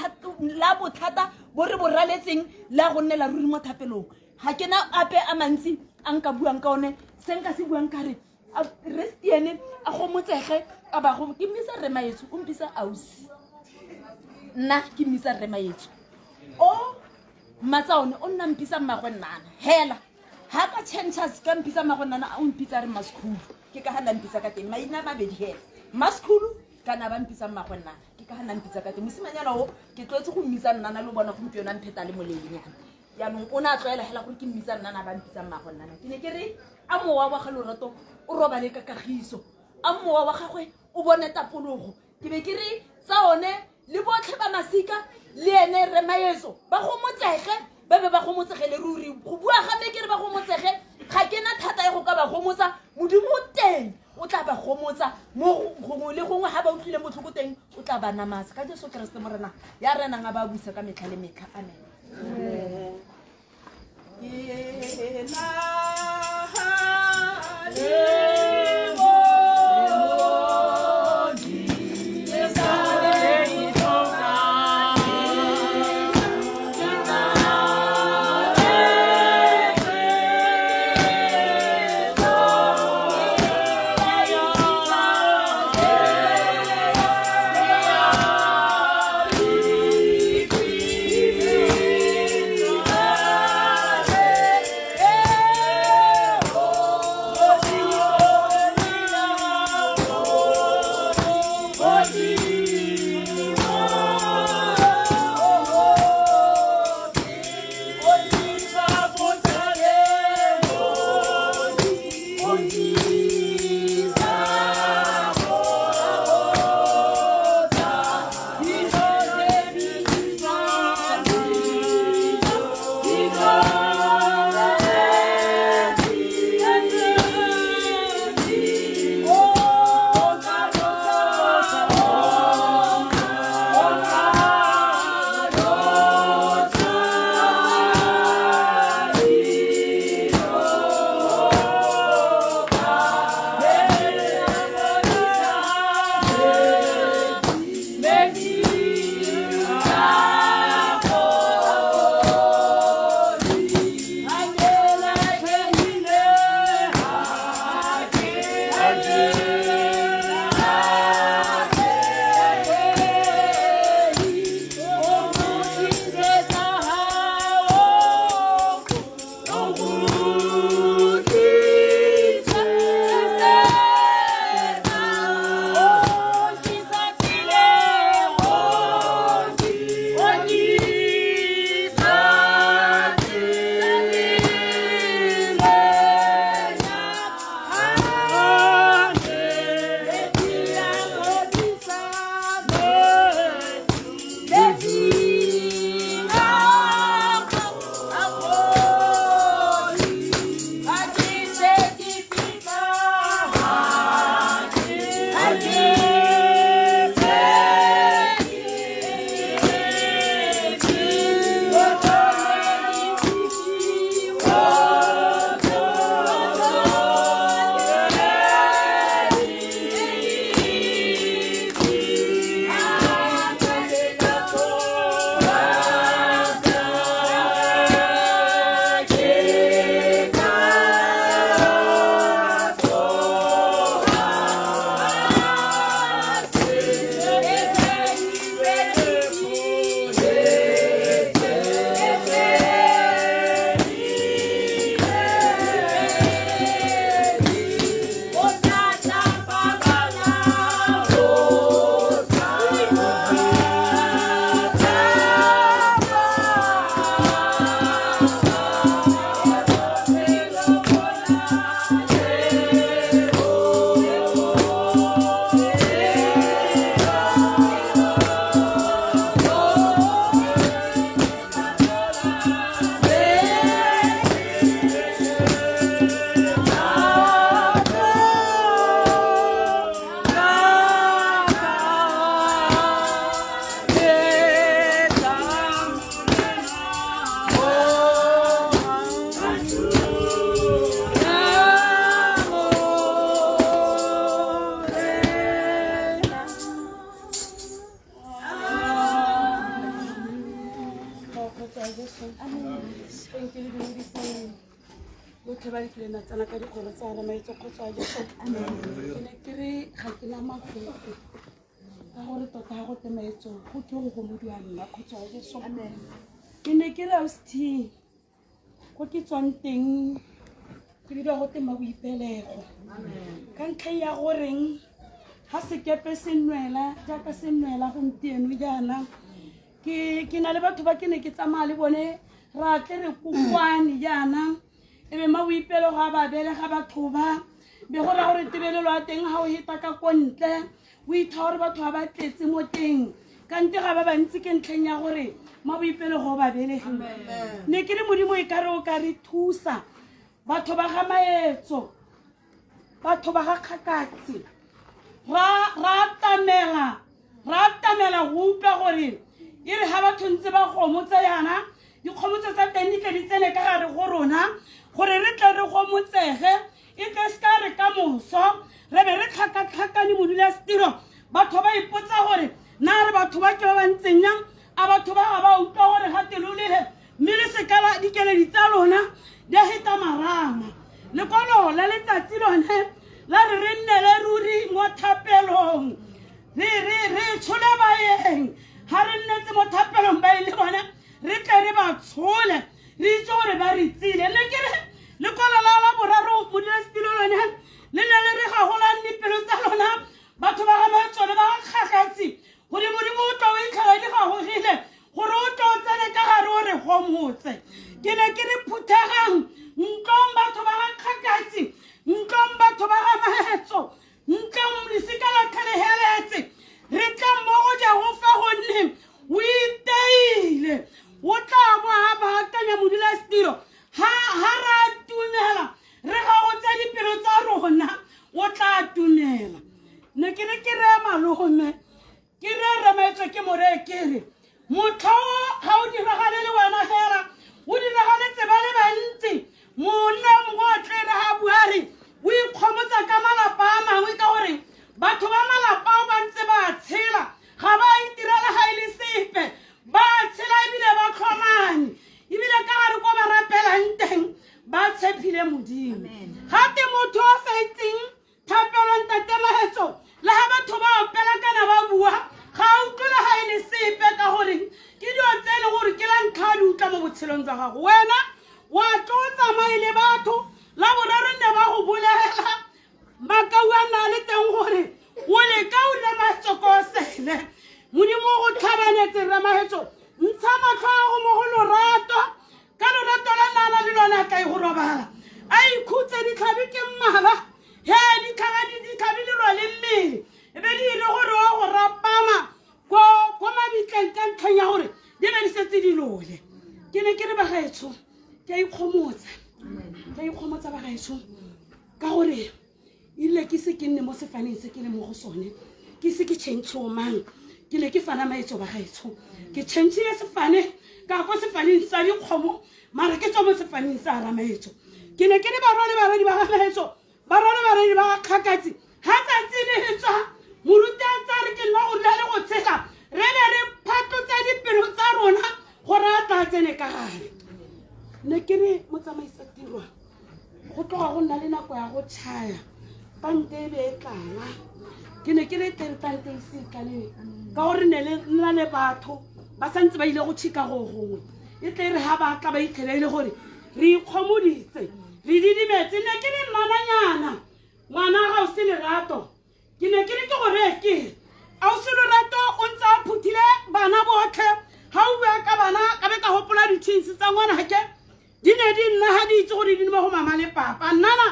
la bothata bo re boraletseng la go nnela ruri mo thapelong ha ke na ape a mantsi a nka buang ka one se nka se buang ka re restiene a go motsege a ba go ke mmisa re maetso o mpisa ausi nna ke mmisa re maetso o matsaone o nna mpisa mmagwe nnana hela ha ka changes ka mpisa mmagwe nnana o mpisa re maskhulu ke ka hana mpisa ka teng maina mabedi hela maskhulu kana ba mpisa mmagwe nnana ke ka hana mpisa ka teng mosimanyana o ke tlotse go mmisa nnana le bona go mpiona mpheta le molelenyana yaanong o na tloela hela gore ke mmisa nnana ba mpisa mmagwe nnana ke ne ke re a mowa wa ga lorato o roba le ka kagiso a mowa wa gagwe o bone tapologo ke be ke re tsa one le botlhe ba masika le ene re maetso ba go motsege ba be ba go motsegele ruri go bua gape ke re ba go motsege ga ke na thata ya go ka ba gomotsa modimo teng o tla ba gomotsa mo gongwe le gongwe ha ba utlwile botlhoko teng o tla ba namatsa ka Jesu Kriste morena ya renang a ba buisa ka metlha le metlha amen Oh tswa Jesu. Thank you, Lord. Botlhe ba ditlile na tsena ka dikgoro tsa rona maitso go tswa Jesu. Ke ne ke re ga ke na mafoko ka gore tota ga go te maitso go tle go gomodiwa nna go tswa Jesu. Ke ne ke re ausi go ke tswang teng ke dira go tema boipelego ka ntlha ya goreng ga sekepe se nwela jaaka se nwela gompieno jaana ke na le batho ba ke ne ke tsamaya le bone ra tle re kokwane jaana e be maboipelego a ba belega batho ba be go ra gore tebelelo a teng ga o heta ka ko ntle o itha gore batho ba ba tletse mo teng kante ga ba bantsi ke ntlheng ya gore maboipelego ba belegile ne ke re modimo e kare o ka re thusa batho ba ga maetso batho ba ga kgakatsi ra tamela go utlwa gore e re ga batho ntse ba gomotse yana dikgomotse tsa teng di tle di tsene ka gare go rona gore re tle re gomotsege e tle se ka re ka moso re be re tlhakatlhakane modulasetiro batho ba ipotsa gore na re batho ba ke ba ba ntseng yang a batho ba ga ba utlwa gore ga telolele mme le sekala dikeledi tsa lona di a heta marama lekolo la letsatsi lone la re nne le ruri mo thapelong re tshole baeng ga re nnetse mo thapelong ba e le bona re tle re ba tshole re itse gore ba re tsile le kere lekolo la boraro modulasetilo lone le ne le re gagolang dipelo tsa lona batho ba ga maetsone ba ga kgakatsi gore modimo o tlo o itlhela di gagogile gore o tlo o tsene ka gare o re gomotse ke ne ke re phuthegang ntlong batho ba ga kgakatsi ntlong batho ba ga maetso ntlong lesika la tlheleheletse re tla mo go ja go fa gonne o iteile o tla bo a baakanya modulasetiro ha ra tumela re ga go tsa dipelo tsa rona o tla tumela ne ke re ke re malome ke re ramaetswe ke morekere motlho ga o diragale le wena fela o diragaletse ba le bantsi monna mongwe a tle re ga buari o ikgomotsa ka malapa a mangwe ka gore batho ba malapa ao ba ntse ba tshela ga ba itirela ga e le sepe ba tshela ebile ba tlhomane ebile ka gare ko ba rapelang teng ba tshepile modimo gate motho a sa itseng thapelong tatemagetso le ga batho ba opela kana ba bua ga a utlwela ga e le sepe ka gore ke dio tse e le gore ke la ntlha di utlwa mo botshelong jwa gago wena wa tlo o tsamaye le batho la boraro nne ba go bolela makau a na le teng gore o leka o ramagetso ko sele modimo go tlhabanetse ramagetso ntsha matlho a go mo go lorato ka lorato la nana le lona ka e go robala a ikhutse ditlhabi ke mmala he ditlhabi le lwa le mmele e be di ile gore wa go rapama ko mabitleng ka ntlheng ya gore di be di setse di lole ke ne ke re bagaetsho ke a ikgomotsa bagaetsho ka gore ile ke se ke nne mo sefaneng se ke le mo go sone ke se ke change o mang ke le ke fana maetso bagaetsho ke change le sefane ka go sefaneng sa dikgomo mara ke tswa mo sefaneng sa ramaetso ke ne ke re baradi ba gamaetso baradi ba kgakatsi ha tsatsi le tswa moruti a tsa re ke nna go le go tshega re be re phatlotsa dipelo tsa rona gore a tla tsene ka gare ne ke re motsamaisa tirwa go tloga go nna le nako ya go tšhaya tante e be e tlala ke ne ke re tante e se tlale ka gore ne nna le batho ba santse ba ile go tšhika go gongwe e tle re ga ba tla ba itlhele le gore re ikgomoditse re didimetse ne ke re nnananyana ngwana ga o se lerato ke ne ke re ke gore ke a o se lerato o ntse a phuthile bana botlhe ga o bua ka bana ka be ka gopola ditšhinsi tsa ngwanake di ne di nna ga di itse gore di nne go mama le papa nnana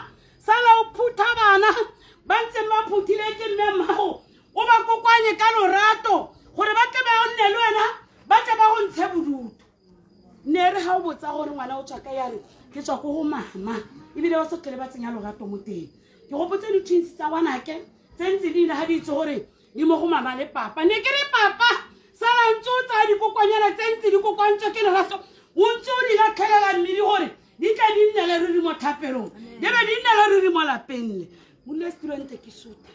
sala o phutha bana ba ntseng ba phuthile ke mme mmago o ba kokwanye ka lorato gore ba tle ba nne le wena ba tle ba go ntshe bodutu ne re ga o botsa gore ngwana o tswa ka ya re ke tswa ko go mama ebile ba se tlhole ba tsenya lorato mo teng ke gopotse ditšhinsi tsa ngwanake tse ntse di ile ga di itse gore di mo go mama le papa ne ke re papa sala ntse o tsaya dikokwanyana tse ntse di kokwantswe ke lorato o ntse o di latlhelela mmedi gore di tla di nnele ruri mo thapelong di be di nnele ruri mo lapeng le modulasetirong ntse ke suta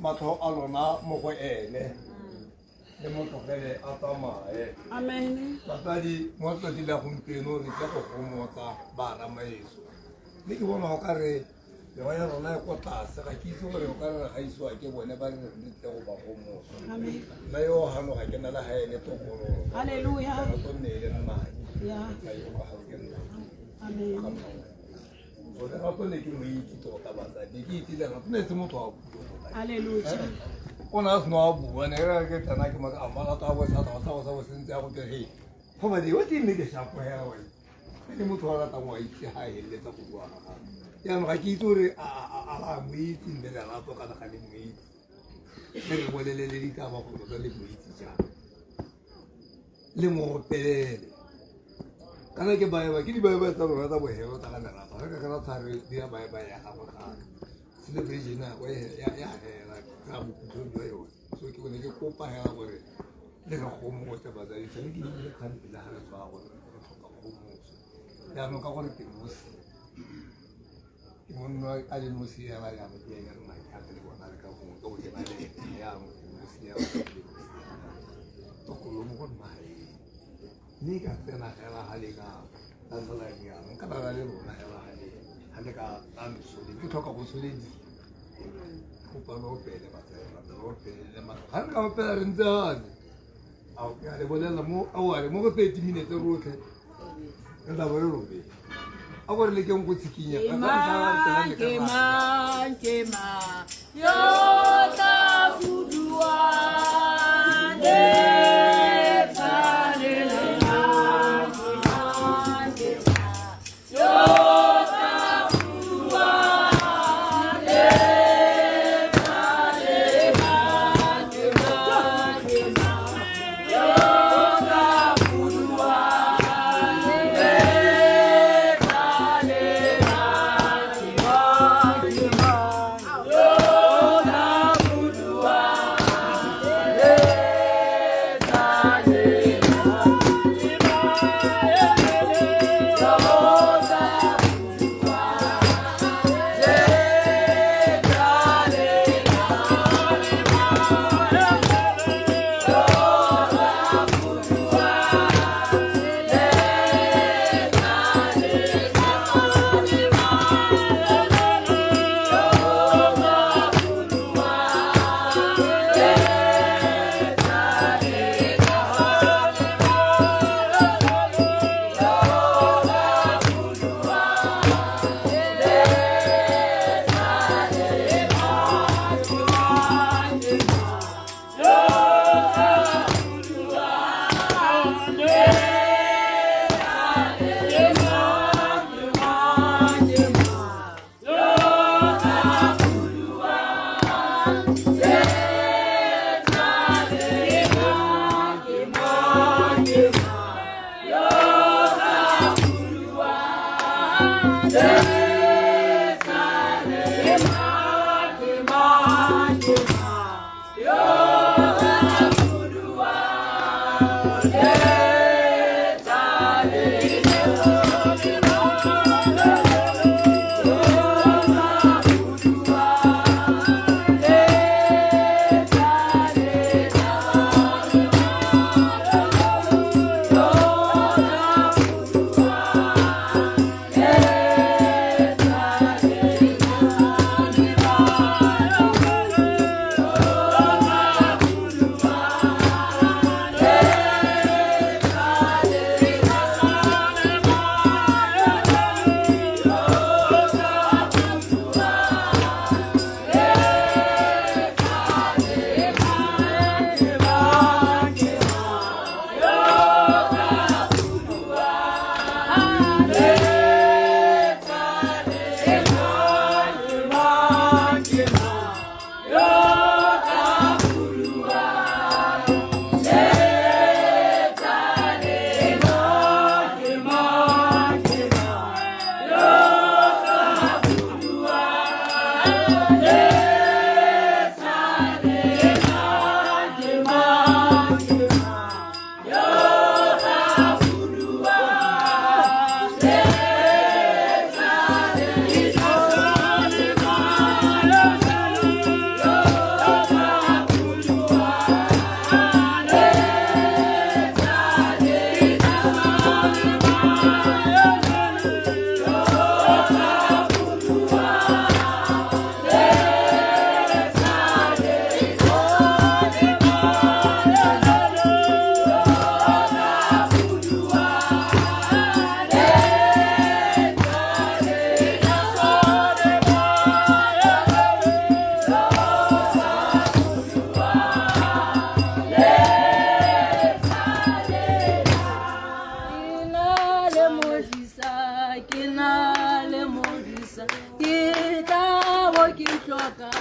matho a lona mo go ene le mo tlogele a tsamaye. Amen. Batsadi mo tsatsing la gompieno re tla go gomotsa bana maeso mme ke bona go ka re lewa ya rona ya kwa tlase ga ke itse gore o ka re ga isiwa ke bone ba re re tle go ba gomotsa nna yo gano ga ke na le gaele tokolo Hallelujah. go nne le mmadi Yeah. Amen. o le gato le ke mo itse tota batsadi ke itse le gato ne se motho wa Hallelujah. o na se no a bua ne re ke tsena ke maka amana ta bo sa bo sentse ya go te he go ba di o ti ne ke shapo ya wena ke motho wa rata mo itse ha ele tsa go bua ya no ga ke itse gore a mo itse mme le rato ka ga le mo itse le go le ditaba go tla le mo itse ja le mo pelele kana ke ba ke di ba tsa rona tsa bohelo tsa kana rata ga ka tsare di ba ya ga go ga celebration wa ya hela ka mo go yo so ke ne ke kopa hela gore le go mo tsa ba tsa di sele ke le ka pele ha re tswa go go mo ya no ka gore ke mo se ke mo no a le mo se ya ba ya mo ke ya ma ka le bona ka go to ke ba le ya mo se ya to ko lo mo go mai ni ka tsena hela hale ka tsala ya nka ba le bona hela hale ka an so di ke thoka go soledi go pa no pele ba tsela no pele ma ha nka mo pele re ntse hazi a o ka le bolela mo a wa le mo go 30 minutes rotlhe re da bo re robe a go re le ke go tsikinya ka Kema yo ta fudua de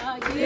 Pile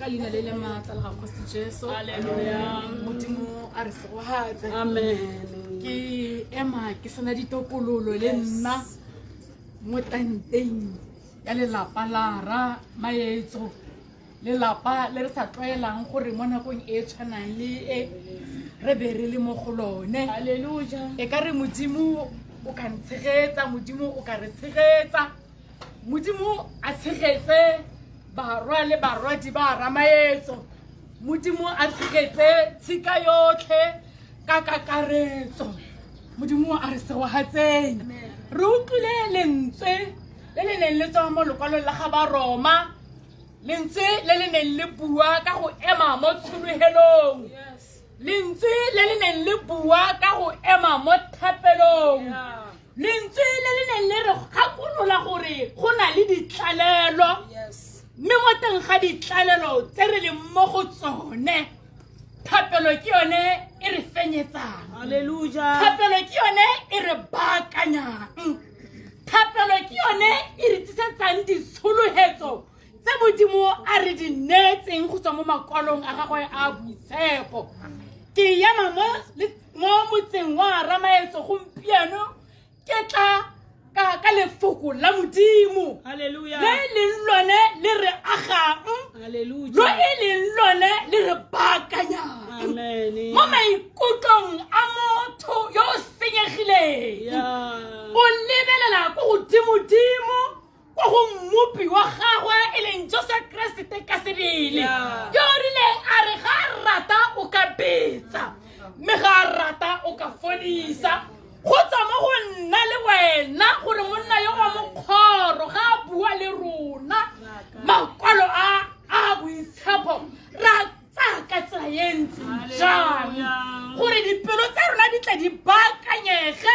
leina le le maatla le ga Kgosi Jesu. Modimo a re segogatse. Ke ema ke sena ditokololo le nna mo tanteng ya lelapa la ra Maetso, lelapa le re sa tlwaelang gore mo nakong e tshwanang le e re be re le mo go lone. E ka re Modimo o ka ntshegetsa, Modimo o ka re tshegetsa, Modimo a tshegetse barwa le barwadi ba ra Maetso, Modimo a tshegetse tshika yotlhe ka kakaretso. Modimo a re segogatseng. Re utlwile lentswe le le neng le tswa mo lekwalong la ga Baroma, lentswe le le neng le bua ka go ema mo tshologelong, lentswe le le neng le bua ka go ema mo thapelong, lentswe le le neng le re gakolola gore go na le ditlalelo, mme mo teng ga ditlalelo tse re leng mo go tsone thapelo ke yone e re fenyetsang. Thapelo ke yone e re baakanyang, thapelo ke yone e re tlisetsang ditshologetso tse Modimo a re di neetseng go tswa mo makwalong a gagwe a boitshepo. Ke ema mo motseng wa ra Maetso gompieno ke tla ka lefoko la Modimo le leng lone le re agang, lo e leng lone le re baakanyang mo maikutlong a motho yo o senyegileng. O lebelela ko godimo-dimo ko go mmupi wa gagwe e leng Joseph Kriste ka sebele, yo o rileng a re ga a rata o ka betsa, mme ga a rata o ka fodisa. Go tswa mo go nna le wena gore monna yo wa mokgoro ga a bua le rona makwalo a boitshepo ra tsaka tsela e ntseng jang gore dipelo tsa rona di tla di baakanyege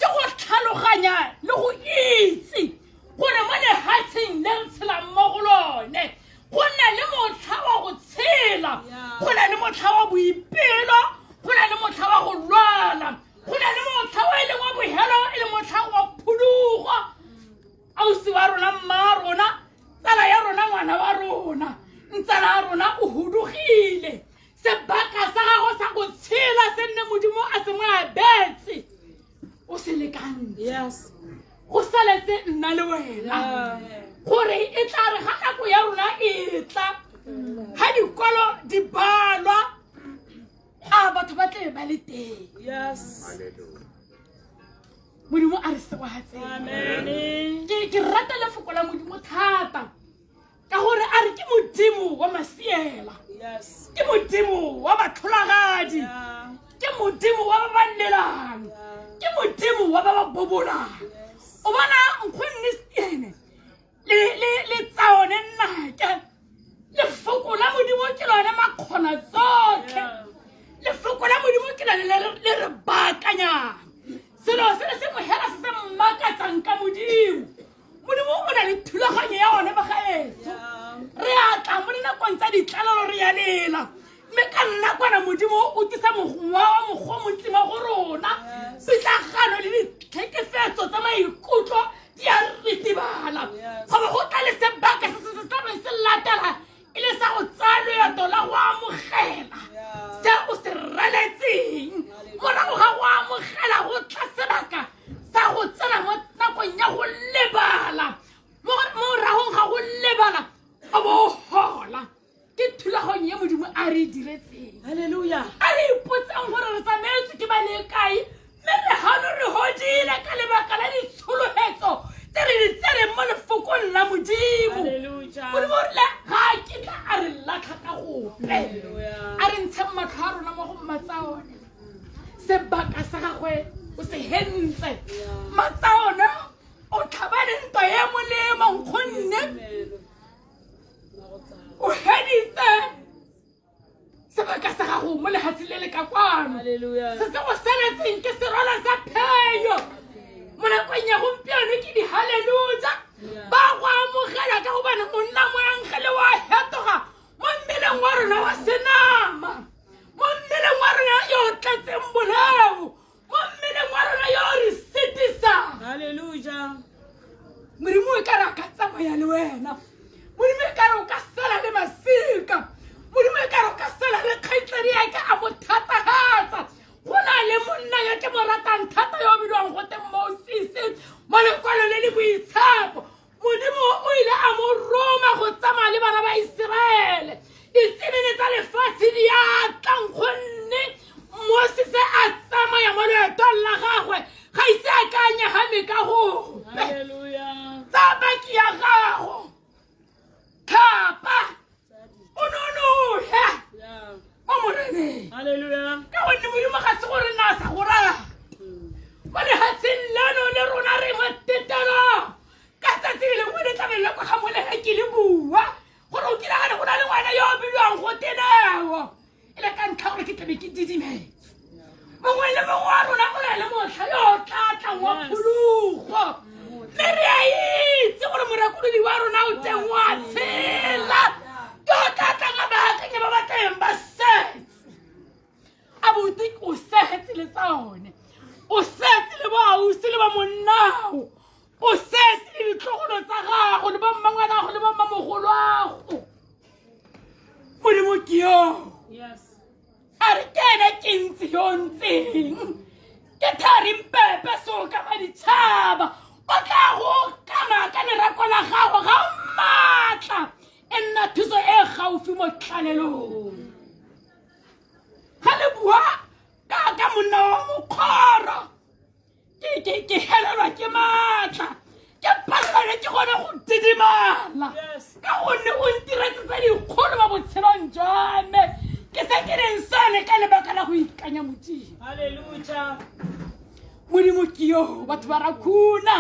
ke go tlhaloganya le go itse gore mo lehatsheng le re tshelang mo go lone go na le motlha wa go tshela, go na le motlha wa boipelo, go na le motlha wa go lwala, go na le motlha wa e leng wa bohelo e le motlha wa phulugo. Ausi wa rona, mma rona, tsala ya rona, ngwana wa rona, ntsala ya rona o hudugile, sebaka sa gago sa go tshela se nne Modimo a se mo abetse o se lekantse. Go saletse nna le wena gore e tla re ga nako ya rona e tla, ga dikolo di balwa a batho ba tle ba le teng. Modimo a re segogatseng. Ke rata lefoko la Modimo thata ka gore a re ke Modimo wa masiela, ke Modimo wa batlholagadi, ke Modimo wa ba ba llelang, ke Modimo wa ba ba bobolang. O bona nkgonne stiene le tsaone nnake lefoko la Modimo ke lone makgona tsotlhe, lefoko la Modimo ke lone le re baakanyang. Selo se se mo hela se mmakatsang ka Modimo. Modimo o na le thulaganyo ya one ba gaetso, re a tla mo dinakong tsa ditlalelo re ya lela, mme ka nna kwana Modimo o tlisa mogwa wa mogwa montsi mo go rona, pitlagano le ditlhekefetso tsa maikutlo di a ritibala. Go bo go tla le sebaka se tlabe se latela e le sa go tsaya leeto la go amogela se o se reletseng. Morago ga go amogela go tla sebaka sa go tsena mo nakong ya go lebala, moragong ga go lebala a bo hola ke thulaganyo ya Modimo a re diretseng. A re ipotsang gore re tsamaetswe ke ba le kae, mme re gano re hodile ka lebaka la ditshologetso tse re di tsereng mo lefokong la Modimo. Modimo o rile ga ke tla a re latlha ka gope, a re ntsheng matlho a rona mo go mmatsaone, sebaka sa gagwe o se hentse, matsaone o tlhabane ntwa ye molemo nkgonne o heditse sebaka sa gago mo lehatsing le le ka kwano. Se se go saletseng ke serwala sa phenyo mo nakong ya gompieno ke di haleluja ba go amogela ka gobane monna mo angele wa hetoga mo mmeleng wa rona wa senama, mo mmeleng wa rona yo tlatseng bolao, mo mmeleng wa rona yo re sitisang. Modimo e ka re a ka tsamaya le wena, modimo e kare o ka sala le masika modimo e kare o ka sala le kgaitsadi yake a mo thatagatsa go na le monna yo ke mo ratang thata yo bidiwang gote Moses mo lekwalo le le boitshepo modimo o ile a mo roma go tsamaya le bana ba Iseraele e tsenenetsa lefatshe diatlang gonne Moses a tsamaya mo leetong la gagwe ga ise a ka nyagame ka gope tsabaki ya gago thapa o nonohe o moreneng ka gonne modimo ga se gore na sa go raya mo lehatsheng leno le rona re matetelo ka tsatsi le lengwe le tlabe le kwa ga molega ke le bua gore o kiragane go na le ngwana yo o bidiwang go teneo e le ka ntlha gore ke tlabe ke didimetse mongwe le mongwe wa rona o na le motlha yo o tlatlang wa phulugo mme re a itse gore morakolodi wa rona o teng wa tshela yo o tlatlang a baakanye ba batlang ba setse a botse o setse le tsone o setse le boausi le ba monnao o setse le ditlogolo tsa gago le ba mmangwanago le ba mmamogolwago modimo ke yo a re kene ke ntse yo ntseng ke Tharimpepe soka maditšhaba o tla go kama ka lerako la gago ga o maatla e nna thuso e gaufi mo tlhalelong ga le bua ka monna wa mokgoro ke helelwa ke maatla ke palelwa ke gone go didimala ka gonne o ntiretse tse dikgolo mo botshelong jwa me ke se ke reng sone ka lebaka la go ikanya modimo modimo ke yo batho ba rakuna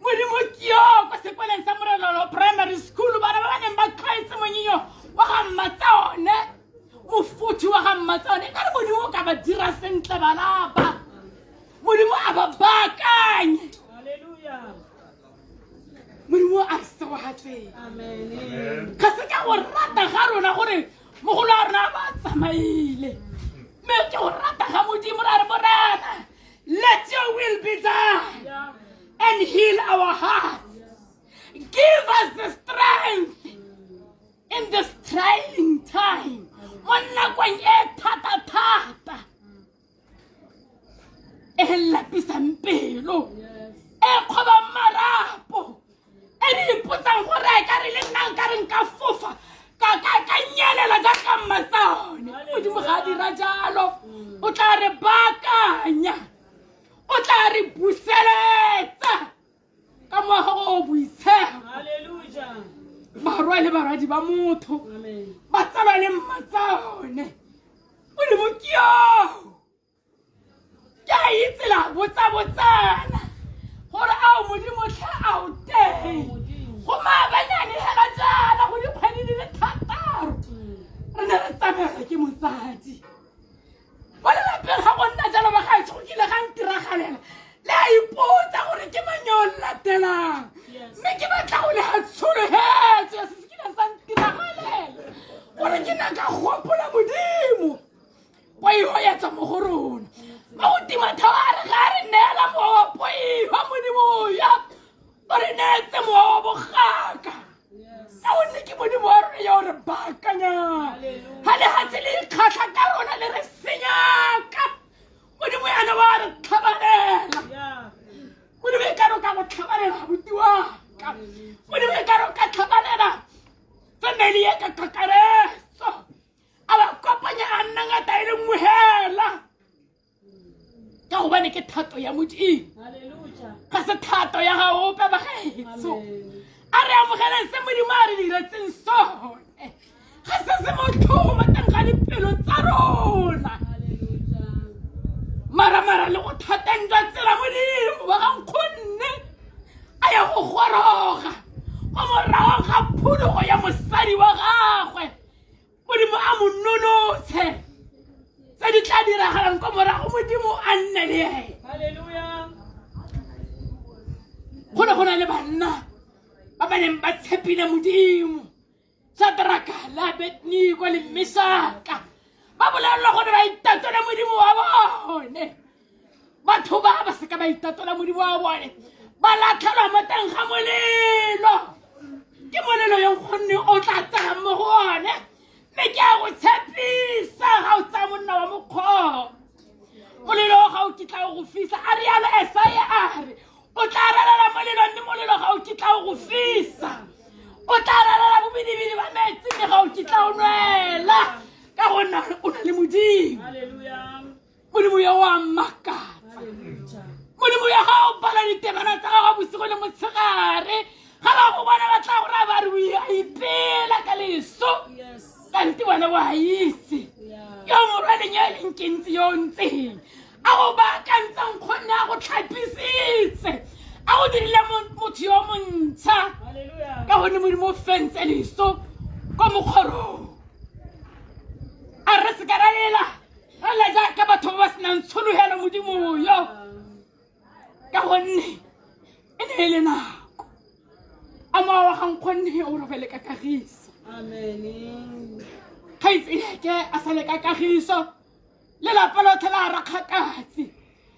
modimo ke yo kwa sekoleng sa Morelolo primary school bana ba neng ba tlwaetse monyinyo wa ga mmatsaone mofuthi wa ga mmatsaone ka re modimo o ka ba dira sentle banaba modimo a ba baakanye modimo a sewatseng ga se ka go rata ga rona gore mogolo a rona ba tsamaile mme ke go rata ga modimo ra re morena let your will be done and heal our hearts give us the strength in this trying time mo nakong e thata-thata e lapisang pelo e kgobang marapo e di ipotsang gore e ka re le nna nka re nka fofa ka nyelela jaaka mmatsaone modimo ga a dira jalo o tla re baakanya o tla re buseletsa ka moago o boitshego barwa le barwadi ba motho ba tsaba le mmatsaone modimo ke yo ke a itse la botsa-botsana gore ao modimo tlha a o teng go maabanyane hela jana go dikgwedi di le thataro re ne re tsamayelwa ke mosadi mo lelapeng ga go nna jalo ba gaetsho go kile ga ntiragalela le a ipotsa gore ke mang yo o latelang mme ke batla go le ga tshologetso ya se se kile sa ntiragalela gore ke naka gopola modimo poiho ya tswa mo go rona ba go tima thaware ga re neela mowa poiho modimoya o re neetse mowa wa bogaka ka gonne ke modimo wa rona yo re baakanyang ga legatse le ikgatlha ka rona le re senyaka modimo yana wa re tlhabanela modimo e kare o ka go tlhabanela abuti waka modimo e kare o ka tlhabanela family ye ka kakaretso a ba kopanya a nna ngata e le nngwe hela ka gobane ke thato ya modimo ga se thato ya ga ope ba gaetso a re amogeleng se modimo a re diretseng sone ga se se motlhoma teng ga dipelo tsa rona mara le go thateng jwa tsela modimo ba gankgonne a ya go goroga mo moragong ga phudugo ya mosadi wa gagwe modimo a mo nonotshe tse di tla diragalang ko morago modimo a nne le ene go ne go na le banna ba ba neng ba tshepile modimo Shadraka le Abednego le Meshaka ba bolelelwa gore ba itatole modimo wa bone batho ba se ka ba itatola modimo wa bone ba latlhelwa mo teng ga molelo ke ke molelo yo nkgonne o tla tsaya mo go one mme ke a go tshepisa ga o tsaya monna wa mokgwa molelo ga o kitla go fisa a rialo Esaya a re o tla ralela molelo mme molelo ga o kitla go fisa o tla ralela bobidibidi ba metsi mme ga o kitla o nwela ka gonna o na le modimo modimo yo wa makatsa modimo ya ga o bala ditemana tsa gago bosigo le motshegare ga ba go bona ba tla go raya ba re o a ipela ka leso kanti wena o a itse yo morwaleng yo e leng kentsi yo o ntseng a go baakantsang kgonne a go tlhapisitse a go dirile motho yo montšha ka gonne modimo o fentse leso ko mokgorong a re se ka ralela ala jaaka batho ba ba senang tshologelo modimo yo ka gonne e ne e le nako a moa wa gang kgonne o robele ka kagiso kgaitsediake a sale ka kagiso lelapa lotlhe la rakgakatsi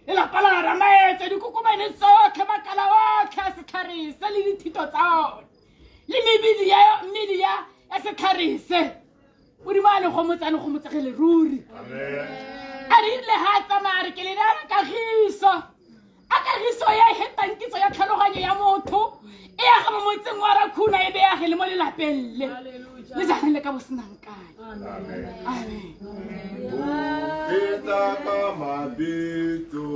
lelapa la ramaetse dikokobane tsotlhe makala otlhe a setlharise le dithito tsa one le mmedi ya setlharise modimo a ne go motsagele ruri a re ile ga tsamaya re ke le nea kagiso a kagiso ya hetang kitso ya tlhaloganyo ya motho e ya ga mo motseng wa Rakhuna e beage le mo lelapeng le jaanong le ka bo senang kae amen Kita kamabito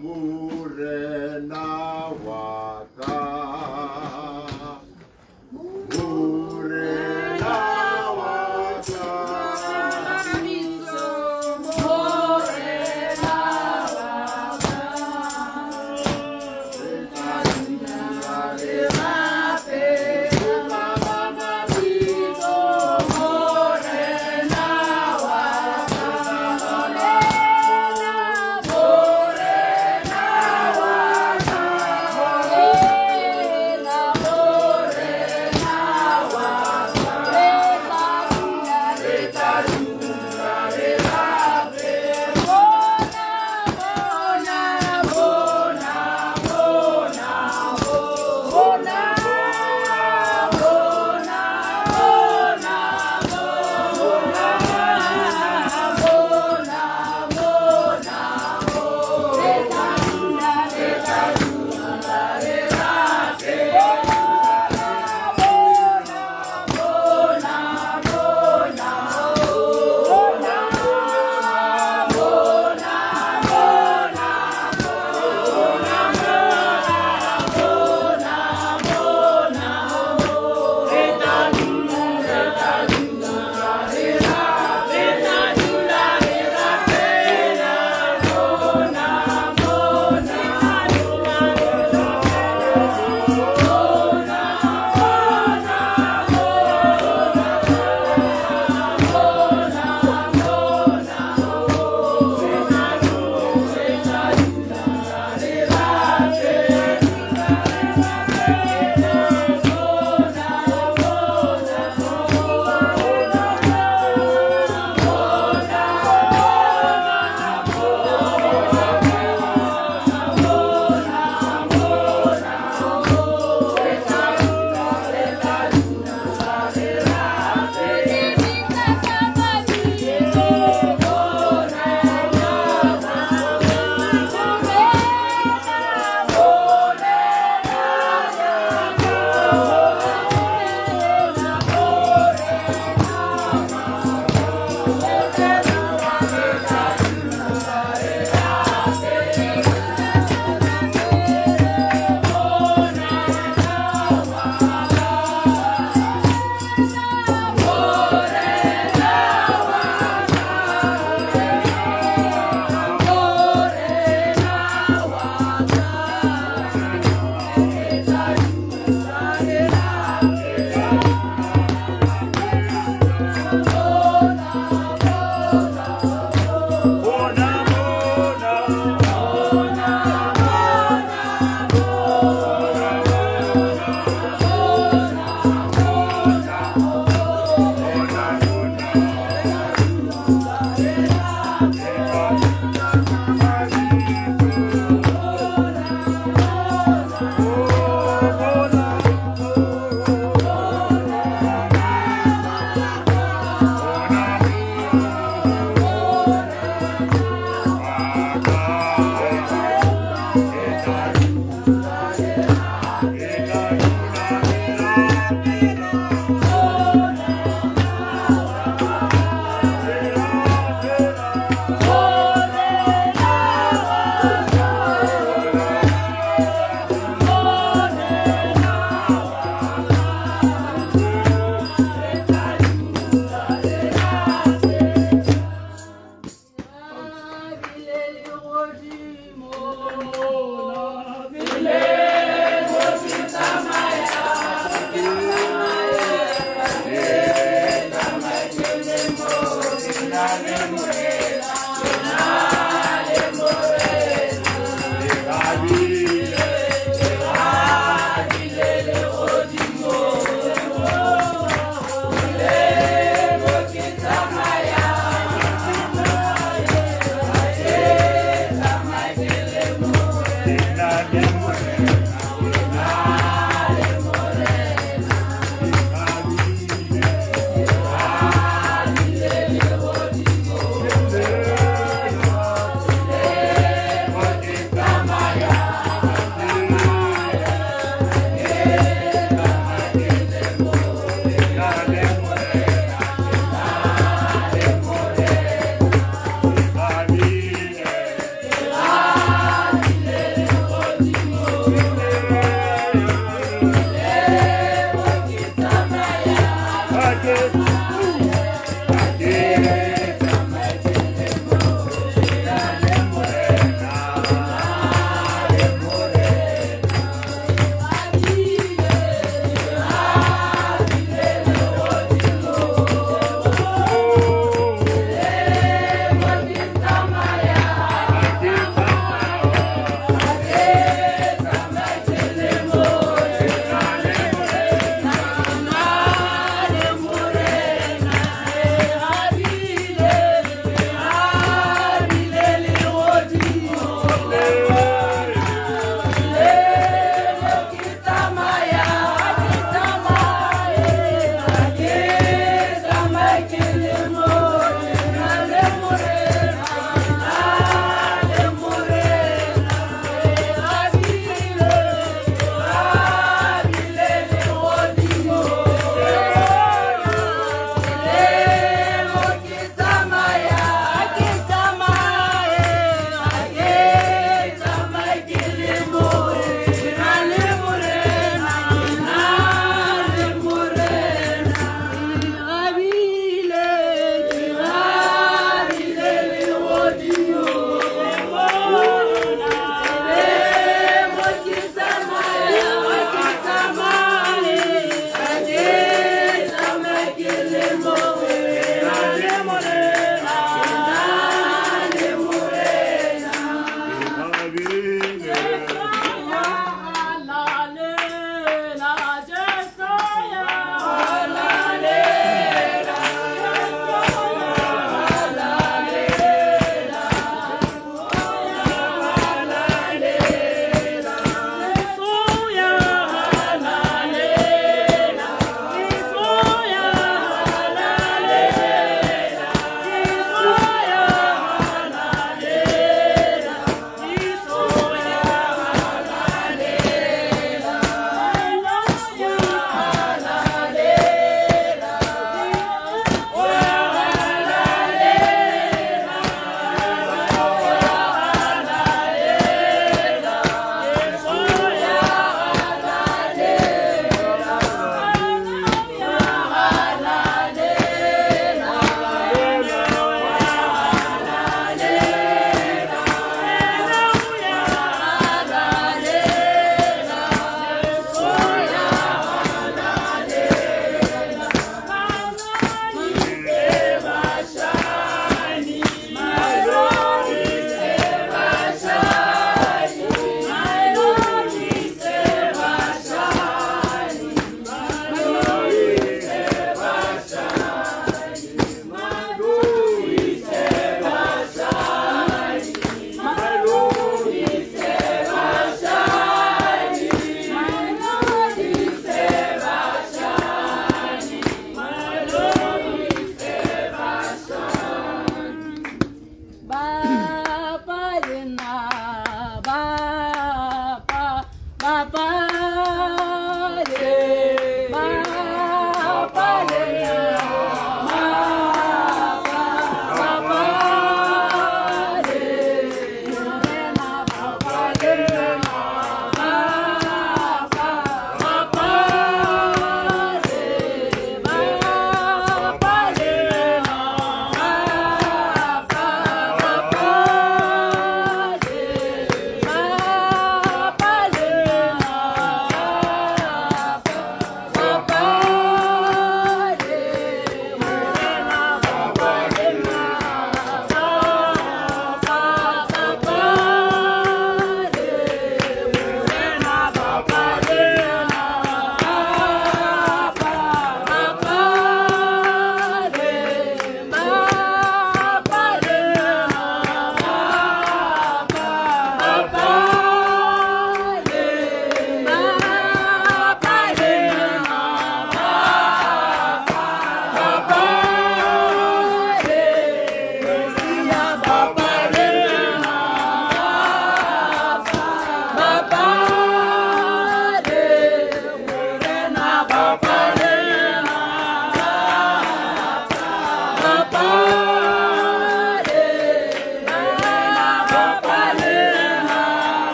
murena waka murena waka Oh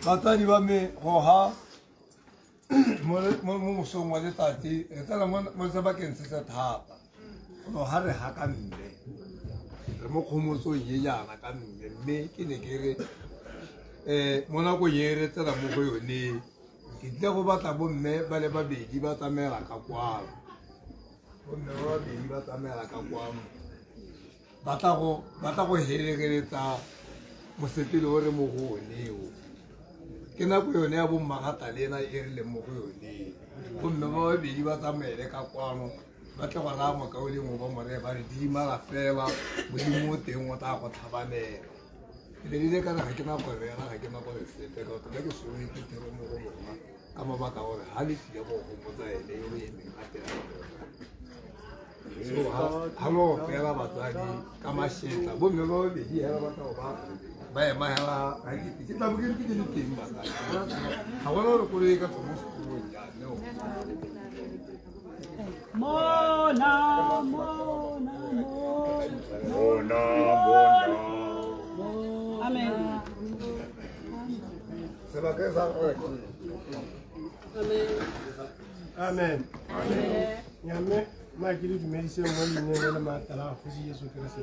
batsadi ba me go ha mo mosong wa letsatsi re tsena mo sebakeng se se thata go ha re ha ka mme re mo kgomotsong ye jana ka mme ke ne ke re mo nakong e re tsena mo go yone ke tle go batla bomme ba le babedi ba tsamela ka kwano bomme ba babedi ba tsamela ka kwano batla go helegeletsa mosepele o re mo go oneo ke nako yone ya bommagata le ena e re leng mo go yone bomme ba babedi ba tsamaele ka kwano ba tle go raya mokao le mo ba more ba re didimaga fela modimo o teng o tla go tlhabanela ke lebile ka re ga ke nako rera ga ke nako le sepe ka tla ke sone ke tiro mo go lona ka mabaka gore ga le tlile go gomotsa ene e o emeng a tela so ga lo fela batsadi ka mašetla bomme ba babedi hela batla go ba ema hela ke tla bokeng ke le teng batsadi ga bona gore koloi ka tlomo sekolong jane Amen. sebakeng sa gore Amen. Nyame ma ke le dumedise mo leineng le maatla a Kgosi Jesu Kriste.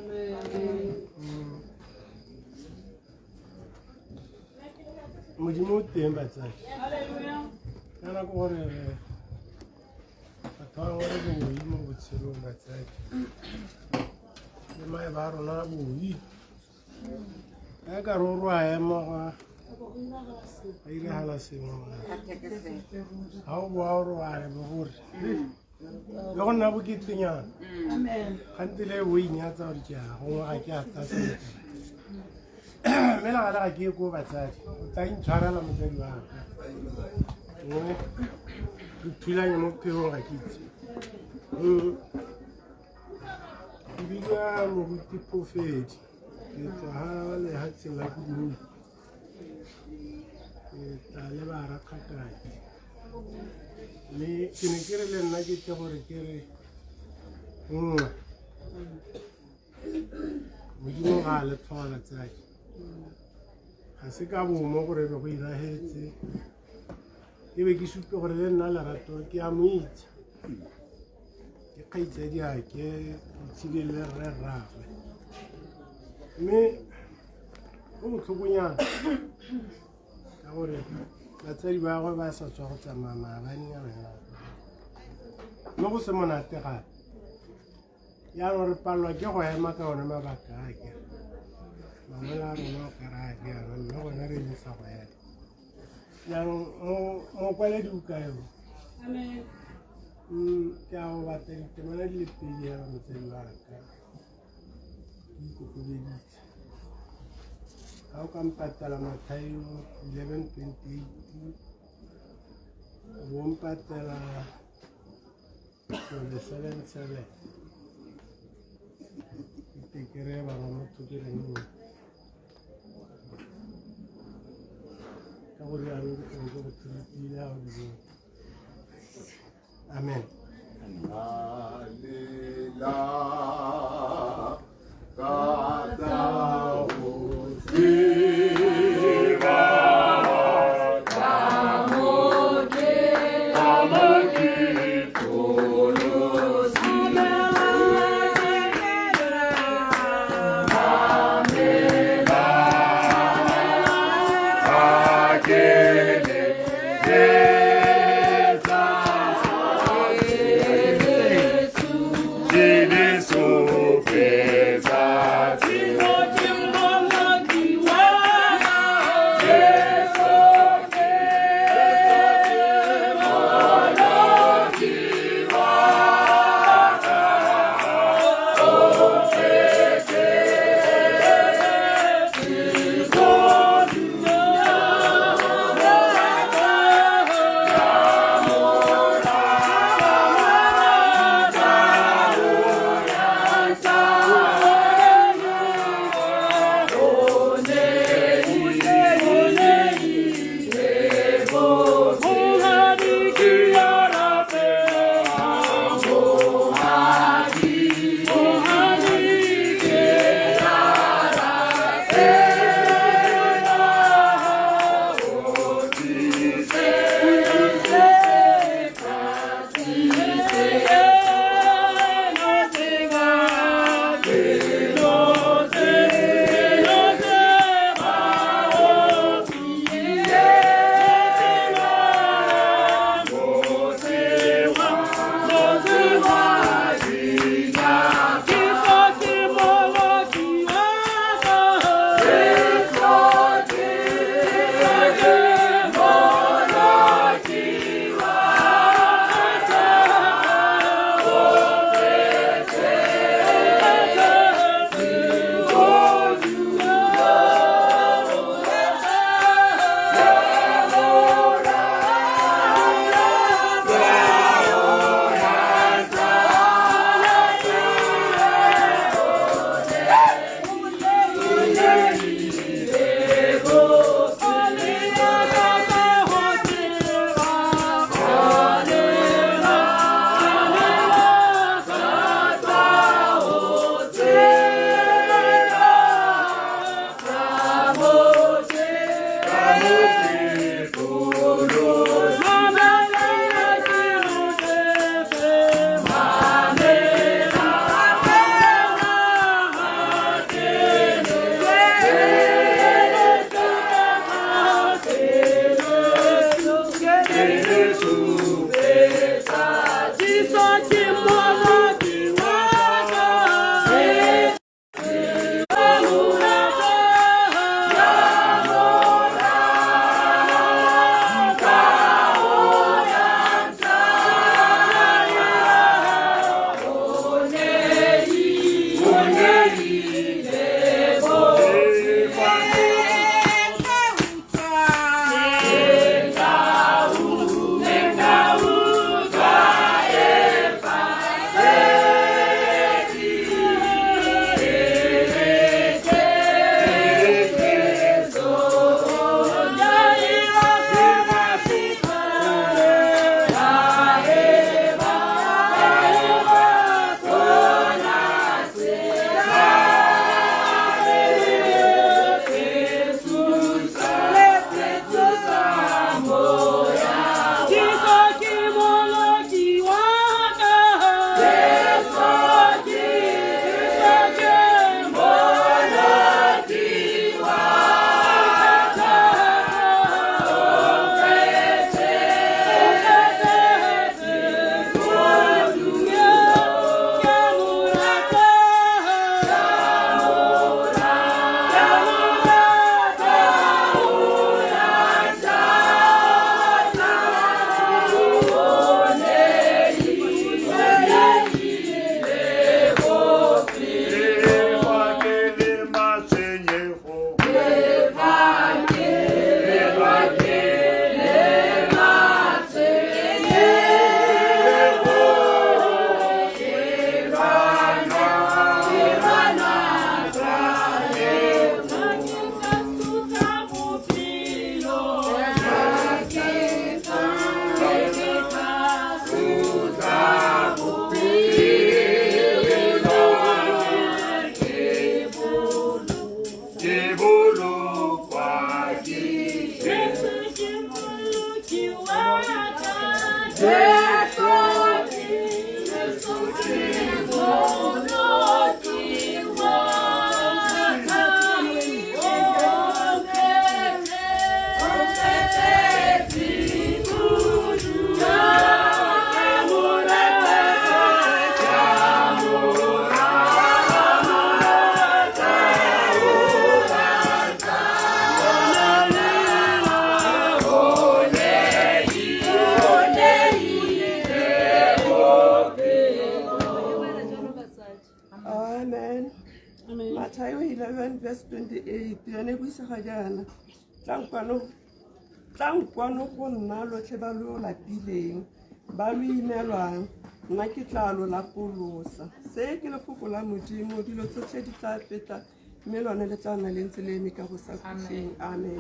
Modimo o teng batsadi. Ka nako gore batho ba gore ke boi mo botshelong batsadi. Le mae ba rona boi. Ka ka rorwa ema ga a iragala sengwe ga o boa gore wa re bo gore le go nna boketenyana gante le o inyatsa gore ke a gongwe ga ke a tsa sentle mme la gale ga ke ye ko batsadi o tla intshwarela motsadi wa ka ngwe ke thulanye mo phegong ga ke itse ke bika moruti Phofedi ke tswa ga lehatsheng la Kodimo ta le ba rakgakati mme ke ne ke re le nna ke tle gore ke re nngwe modimo ga a le tlhola batsadi ga se ka bomo gore be go iragetse ke be ke supe gore le nna lerato ke a mo itse ke kgaitsadi ake itshile le rre rragwe mme go botlhokonyana ka gore batsadi ba gwe ba sa tswa go tsamaya maabanyana mme go se monate gape yaanong re palelwa ke go ema ka one mabaka ake mangwe a rona o kare a keana mme gone re emisa go ema yaanong mokwaledi o kaeo ke a go batla ditemana di le pedi yana motsadi wa ka ke ikokobeditse ga o ka mpatala Mathayo 11:28 o mpatala John 7:7 itekere ba motho ke le nngwe ka gore ya le go go tsile ya go di amen Alila kata It is Amen. Mathayo 11 verse 28 yone buisega jaana tlankwano go nna lotlhe ba lo lapileng ba lo imelwang nna ke tla lo lapolosa se ke lefoko la modimo dilo tsotlhe di tla feta mme lone le tla nna le ntse le eme ka go sa khutleng. Amen.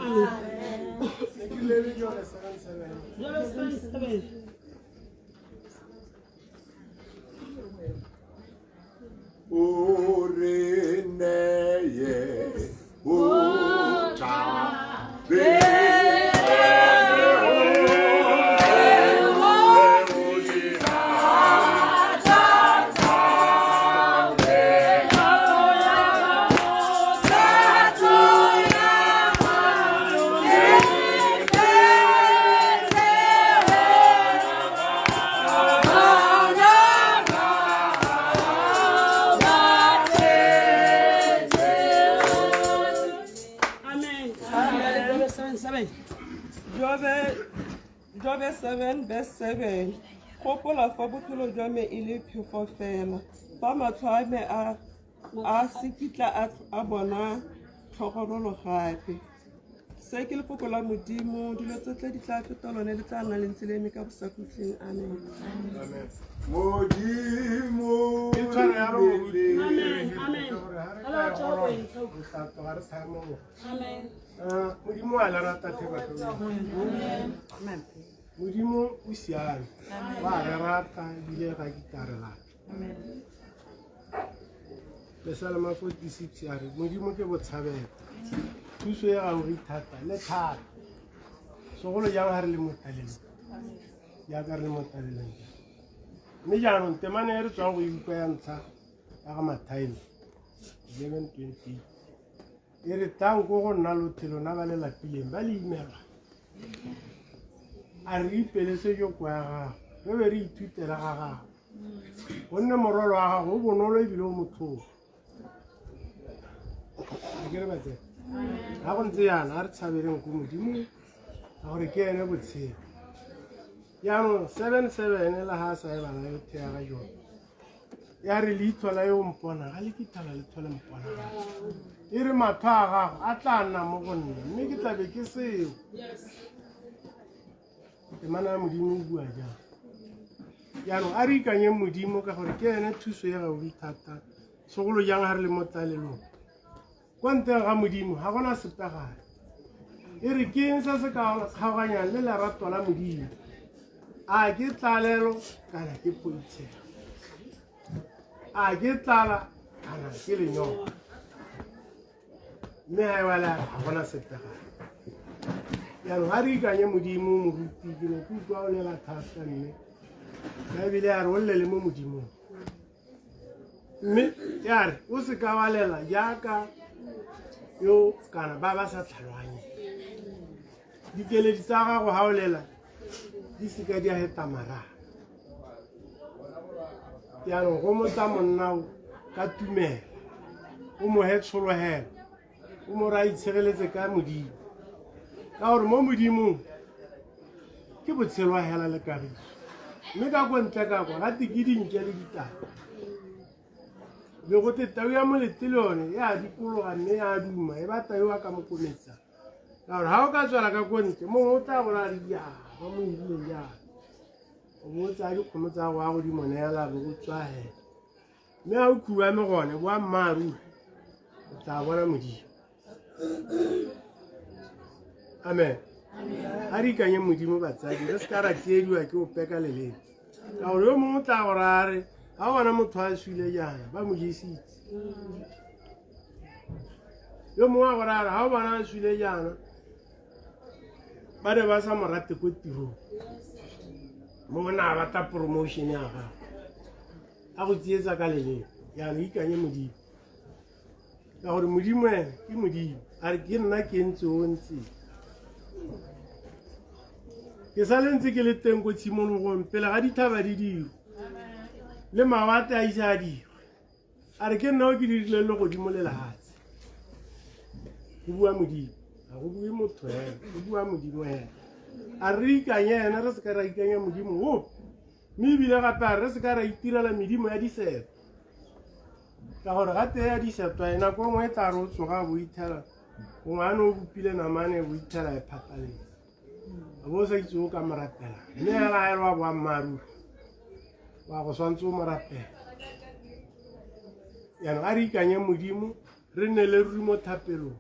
Jobe 7 verse 7 gopola fa bophelo jwa me e le phefo fela fa matlho a me a sekitla a bona tlhogonolo gape se ke lefoko la modimo dilo tsotlhe di tla feta lone le tla nna le ntse le eme ka bosakutleng. Amen. Modimo modimo a la rata modimo o siame wa re rata ebile ga kitare lata Lesalama 46 a re modimo ke botshabelo thuso e ga o re thata le thata segolo jang ga re le motaleng jaaka re le motaleleng mme jaanong temane e re tswang go iutlwa ya ntlha ya ga Mathayo 11:28 e re tanko go nna lothelo na ba le lapileng ba le imelwa a re ipeletse jo kwa ya gago re be re ithutela ga gago gonne morwalo wa gago o bonolo ebile o motlhofo ke re batse ga go ntse yana a re tshabeleng ko modimo a gore ke ene botshelo jaanong 7:7 le ga a sa e bana yo thea ga jone ya re leitho la yo mpona ga le kitala le thole mpona e re matho a gago a tla nna mo go nna mme ke tlabe ke seo temana ya modimo o bua jang jaanong a re ikanyeng modimo ka gore ke ene thuso e gauri thata segolo jang ga re le mo talelong kwa nteng ga modimo ga gona sepegane e re ke eng se se ka kgaoganyang le lerato la modimo a ke tlalelo kana ke poitshego a ke tlala kana ke lenyolo mme ga e wala ga gona sepegane jaanong ga re ikanye modimo moruti ke ne ke utlwa o lela thata mme baebile ya re o llele mo modimong mme ya re o se ka walela jaaka yo kana ba ba sa tlhaloganye dikeledi tsa gago ga o lela di seka di a heta maraga jaanong go motsa monnao ka tumelo o mo he tshologelo o mo ra itshireletse ka modimo ka gore mo modimong ke botshelo wa hela le kagiso mme ka ko ntle ka kwa gate ke dinke le ditaba be go te tau ya molete le yone ya dikologa mme ya duma e ba tau a ka mokometsa ka gore ga o ka tswela ka ko ntle mongwe o tla gore a re ja ba mo ebile jang o mo tsa dikgomo tsa go a godimo neela be go tswahela mme ga o khuame gone boa mmaaruri o tla bona modimo. Amen. A re ikanye modimo batsadi re se ka ra tsiediwa ke o peka leletse ka gore yo mongwe o tla gore a re ga o bona motho a swile jaana ba mo jesitse yo mongwe a gore a re ga o bona a swile jaana ba ne ba sa mo rate ko tirong mo bona ba ta promotion ya gago a go tsietsa ka leletse jaanong ikanye modimo ka gore modimo ene ke modimo a re ke nna ke ntse o ntse ke sa le ntse ke le teng ko tshimologong pele ga dithaba di dirwe le mawate a isa a dirwe a re ke nna o ke dirile le godimo le lehatshe go bua modimo ga go bue motho ena go bua modimo ena a re ikanye ena re se ka ra ikanya modimo o mme ebile gape a re se ka ra itirela medimo ya disebe ka gore ga te ya disetwa ena ko ngwe tla re o tsoga bo ithela o ngwane o bopile namane bo ithela e phataletse a bo sa itse o ka morapela mme ela ere wa boammaaruri wa go swantse o morapela yaanong a re ikanye modimo re nne le ruri mo thapelong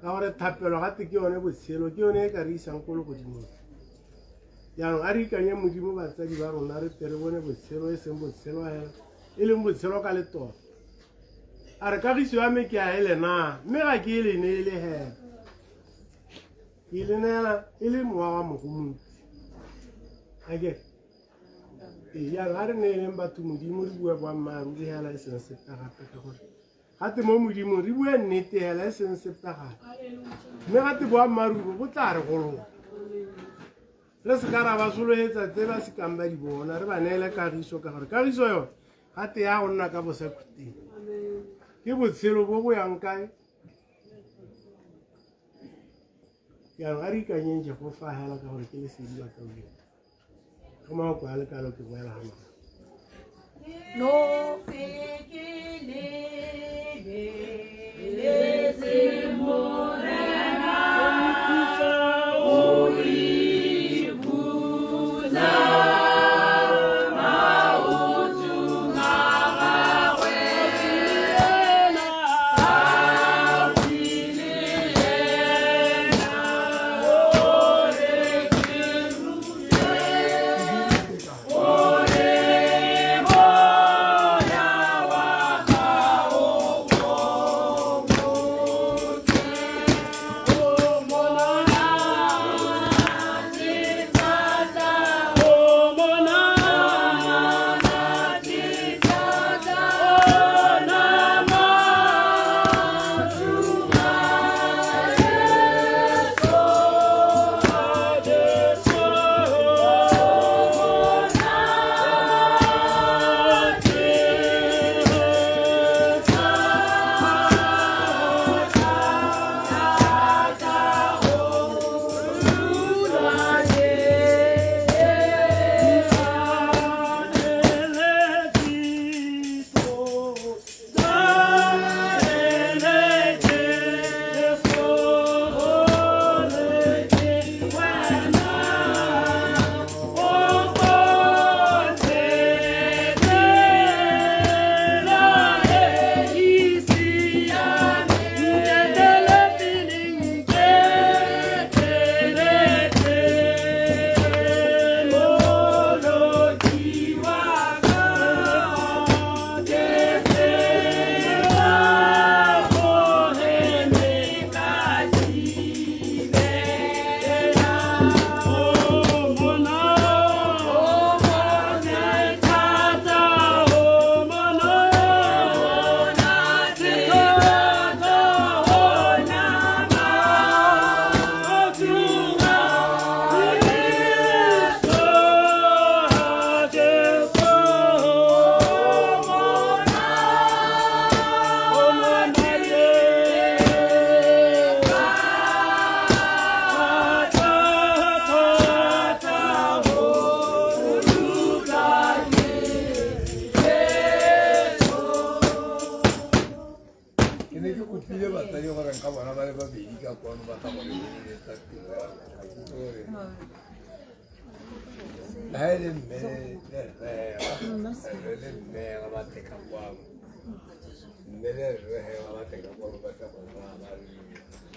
ka gore thapelo gate ke yone botshelo ke yone e ka re isang ko le godimong yaanong a re ikanye modimo batsadi ba rona re tle re bone botshelo e seng botshelo hela e leng botshelo ka le tota a re kagiso ya me ke a ele na mme ga ke ele ne ele hela ke ele neela e le mowa wa mogomotsi ake yaanong a re neeleng batho modimo re bua boammaaruri hela e seng sepagape ka gore gate mo modimong re bue nnete hela e seng sepagape mme gate boammaaruri bo tla re gologa re se ka ra ba sologetsa tse ba sekang ba di bona re ba neele kagiso ka gore kagiso yone gate ya go nna ka bosekhuteng ke botshelo bo bo yang kae yaanong a re ikanyeng je go fa hela ka gore ke lesedi ba tsaoleng go maoko a lekalo ke boela gamaga no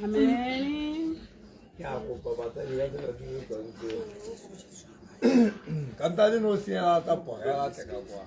Amen. Cantare non si è andata poi, la te qua.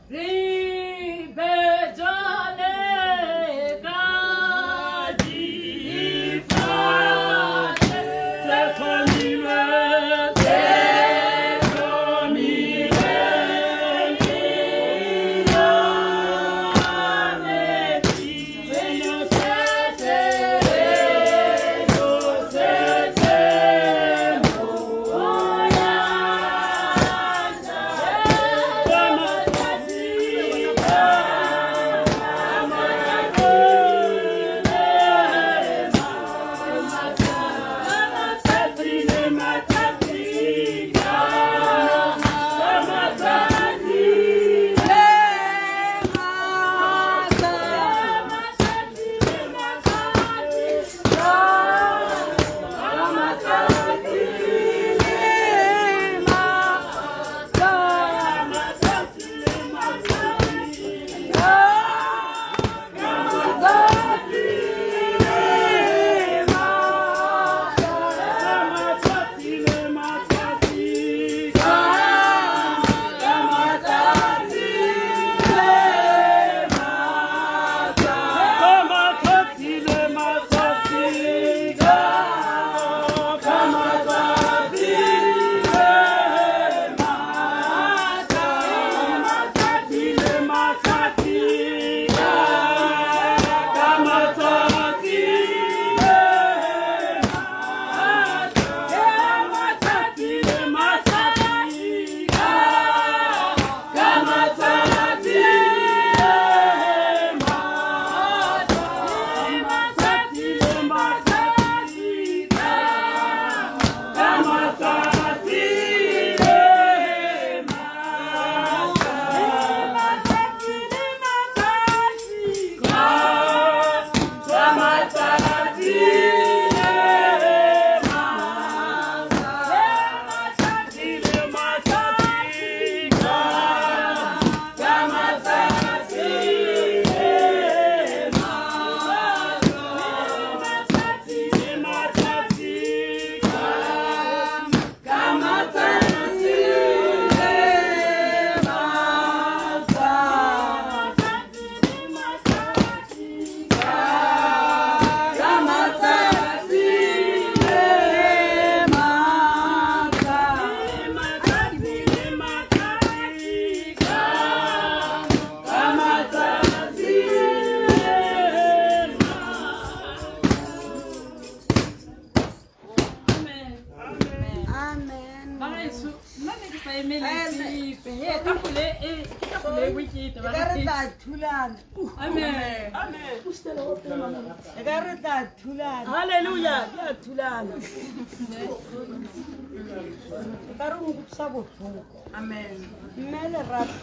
Amen. E ka re tla thulana. Hallelujah. Ke a thulana. E ka re o nkutlwisa botlhoko. Amen. Mme Lerato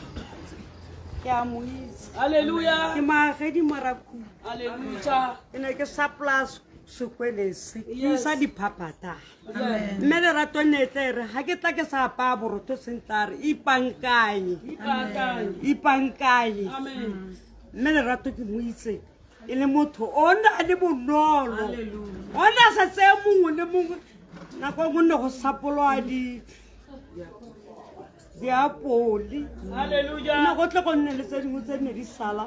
ke a mo itse. Hallelujah. Ke Magedi Morakhu. Hallelujah. Ke ne ke supply sekwelese ke Yes. isa diphapata. Amen. Mme Lerato ne tle re ha ke tla ke sa apaya borotho sentle re ipankanye. Ipankanye. Amen. Mme Lerato ke mo itse e le motho o na le bonolo. Hallelujah. O na sa tseye mongwe le mongwe nako nngwe ne go sapolwa diapole. Hallelujah. Nako tle go nne le tse dingwe tse ne di sala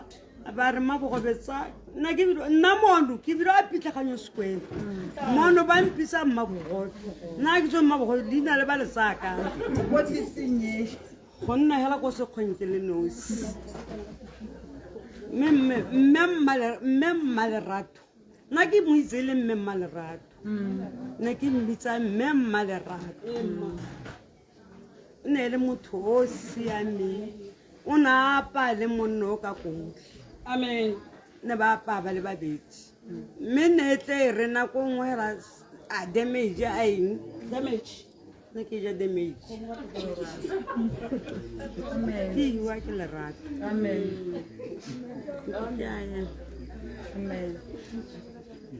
ba re mabogobetsa nna mono ke biro a pitlhaganyo sekwele mono ba mpisa mmabogobe nna ke tswe mmabogobe leina le ba lesaka go nna hela ko sekgontse le nosi mme Mmalerato nna ke mo itse le mme Mmalerato nna ke mbitsa mme Mmalerato o ne le motho o siameng o na apa le monno ka kotlhe. Amen. Ne ba apa ba le babedi mme ne tle re nako nngwe hela a damage a eng Damage. ne ke ja damage ke iwa ke Lerato. Amen. Amen.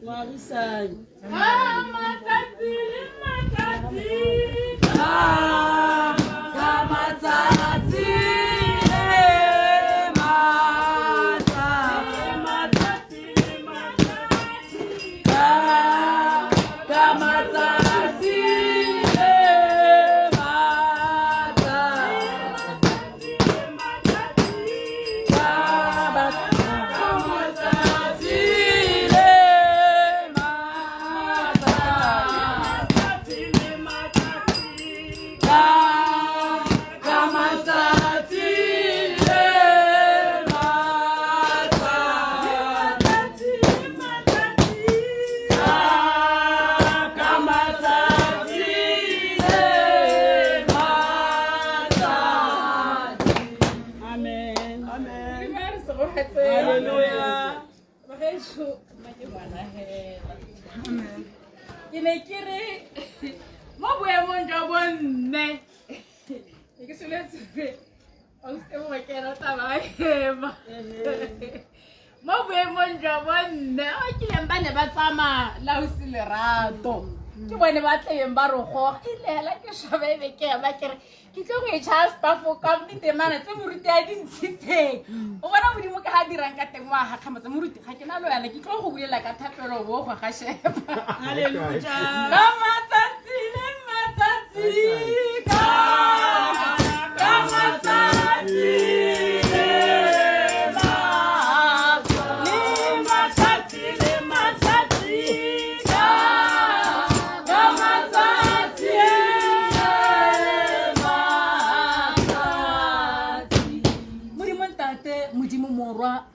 Marisane. Hallelujah. Ke ne ke re mo boemong jwa bonne ke soletse o se mo ke rata ba ema mo boemong jwa bonne o kileng ba ne ba tsama la o se Lerato ke bone ba tleng ba ro go ilela ke shabebe ke ba ke re ke tlo go e cha staffo ka ditemana tse moruti a dintshitseng o bona modimo ka ha dirang ka teng wa ha kgamatsa moruti ga ke na lo yana ke tlo go bulela ka thapelo bo go ga sheba. Hallelujah. Ka matsatsi le matsatsi ka matsatsi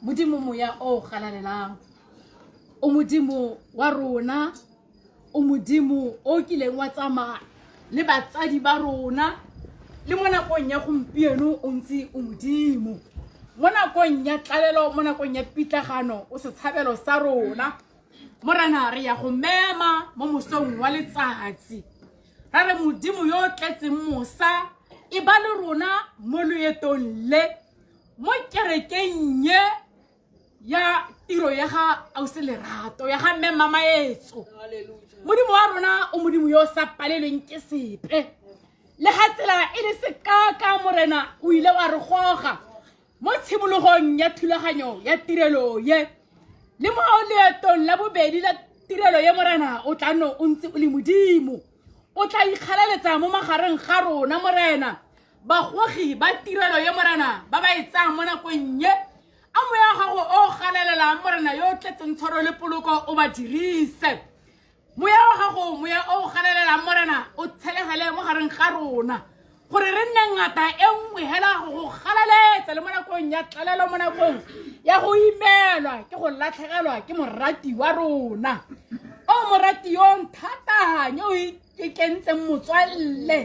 modimo moya o galalelang o modimo wa rona o modimo o kileng wa tsamaya le batsadi ba rona le mo nakong ya gompieno o ntse o modimo mo nakong ya tlalelo mo nakong ya pitlagano o se tshabelo sa rona morana re ya go mema mo mosong wa letsatsi ra re modimo yo tletseng mosa e ba le rona mo loetong le mo kerekeng ye ya tiro ya ga Ausi Lerato ya ga mme mama etso. Modimo wa rona o modimo yo sa palelweng ke sepe le ga tsela e le sekaka morena o ile wa re goga mo tshimologong ya thulaganyo ya tirelo ye le mo leetong la bobedi la tirelo ye morena o tla no o ntse o le modimo o tla ikgalaletsa mo magareng ga rona morena bagogi ba tirelo ye morena ba ba etsang mo nakong ye a moya gago o galelela morena yo tletseng tshwaro le poloko o ba dirise moya wa gago moya o galelela morena o tshelegele mo gareng ga rona gore re nne ngata e nngwe hela go galaletsa le mo nakong ya tlalelo mo nakong ya go imelwa ke go latlhegelwa ke morati wa rona o morati yo nthatanya o ikentseng motswalle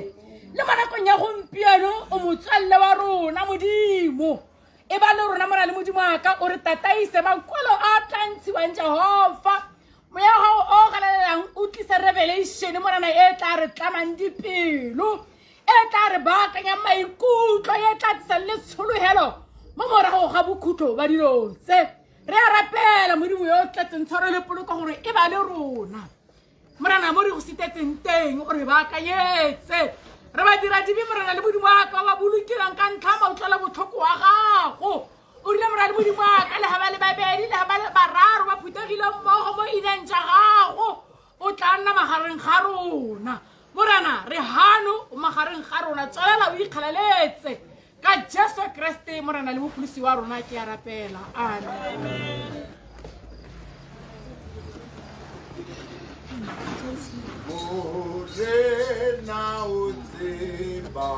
le mo nakong ya gompieno o motswalle wa rona modimo e ba le rona mona le modimo wa ka o re tataise makwalo a tla ntshiwang Jehova moya hao o galalelang o tlise revelation morana e tla re tlamang dipelo e tla re baakanya maikutlo e tla tlisa le tsholohelo mo morago ga bokhutlo ba dilo tse re a rapela modimo yo tletseng tshwaro le poloko gore e ba le rona morana mo re go sitetseng teng o re baakanyetse re ba dira dibe morana le modimo wa ka wa bolokelang ka ntlha mautlwela botlhoko wa gago o rile morana le modimo wa ka le ga ba le babedi le ga ba le bararo ba phuthegile mmogo mo ineng tša gago o tla nna magareng ga rona morana re hano o magareng ga rona tswelela o ikgalaletse ka Jesu Kriste morana le mopholosi wa rona ke a rapela amen Ore na o tseba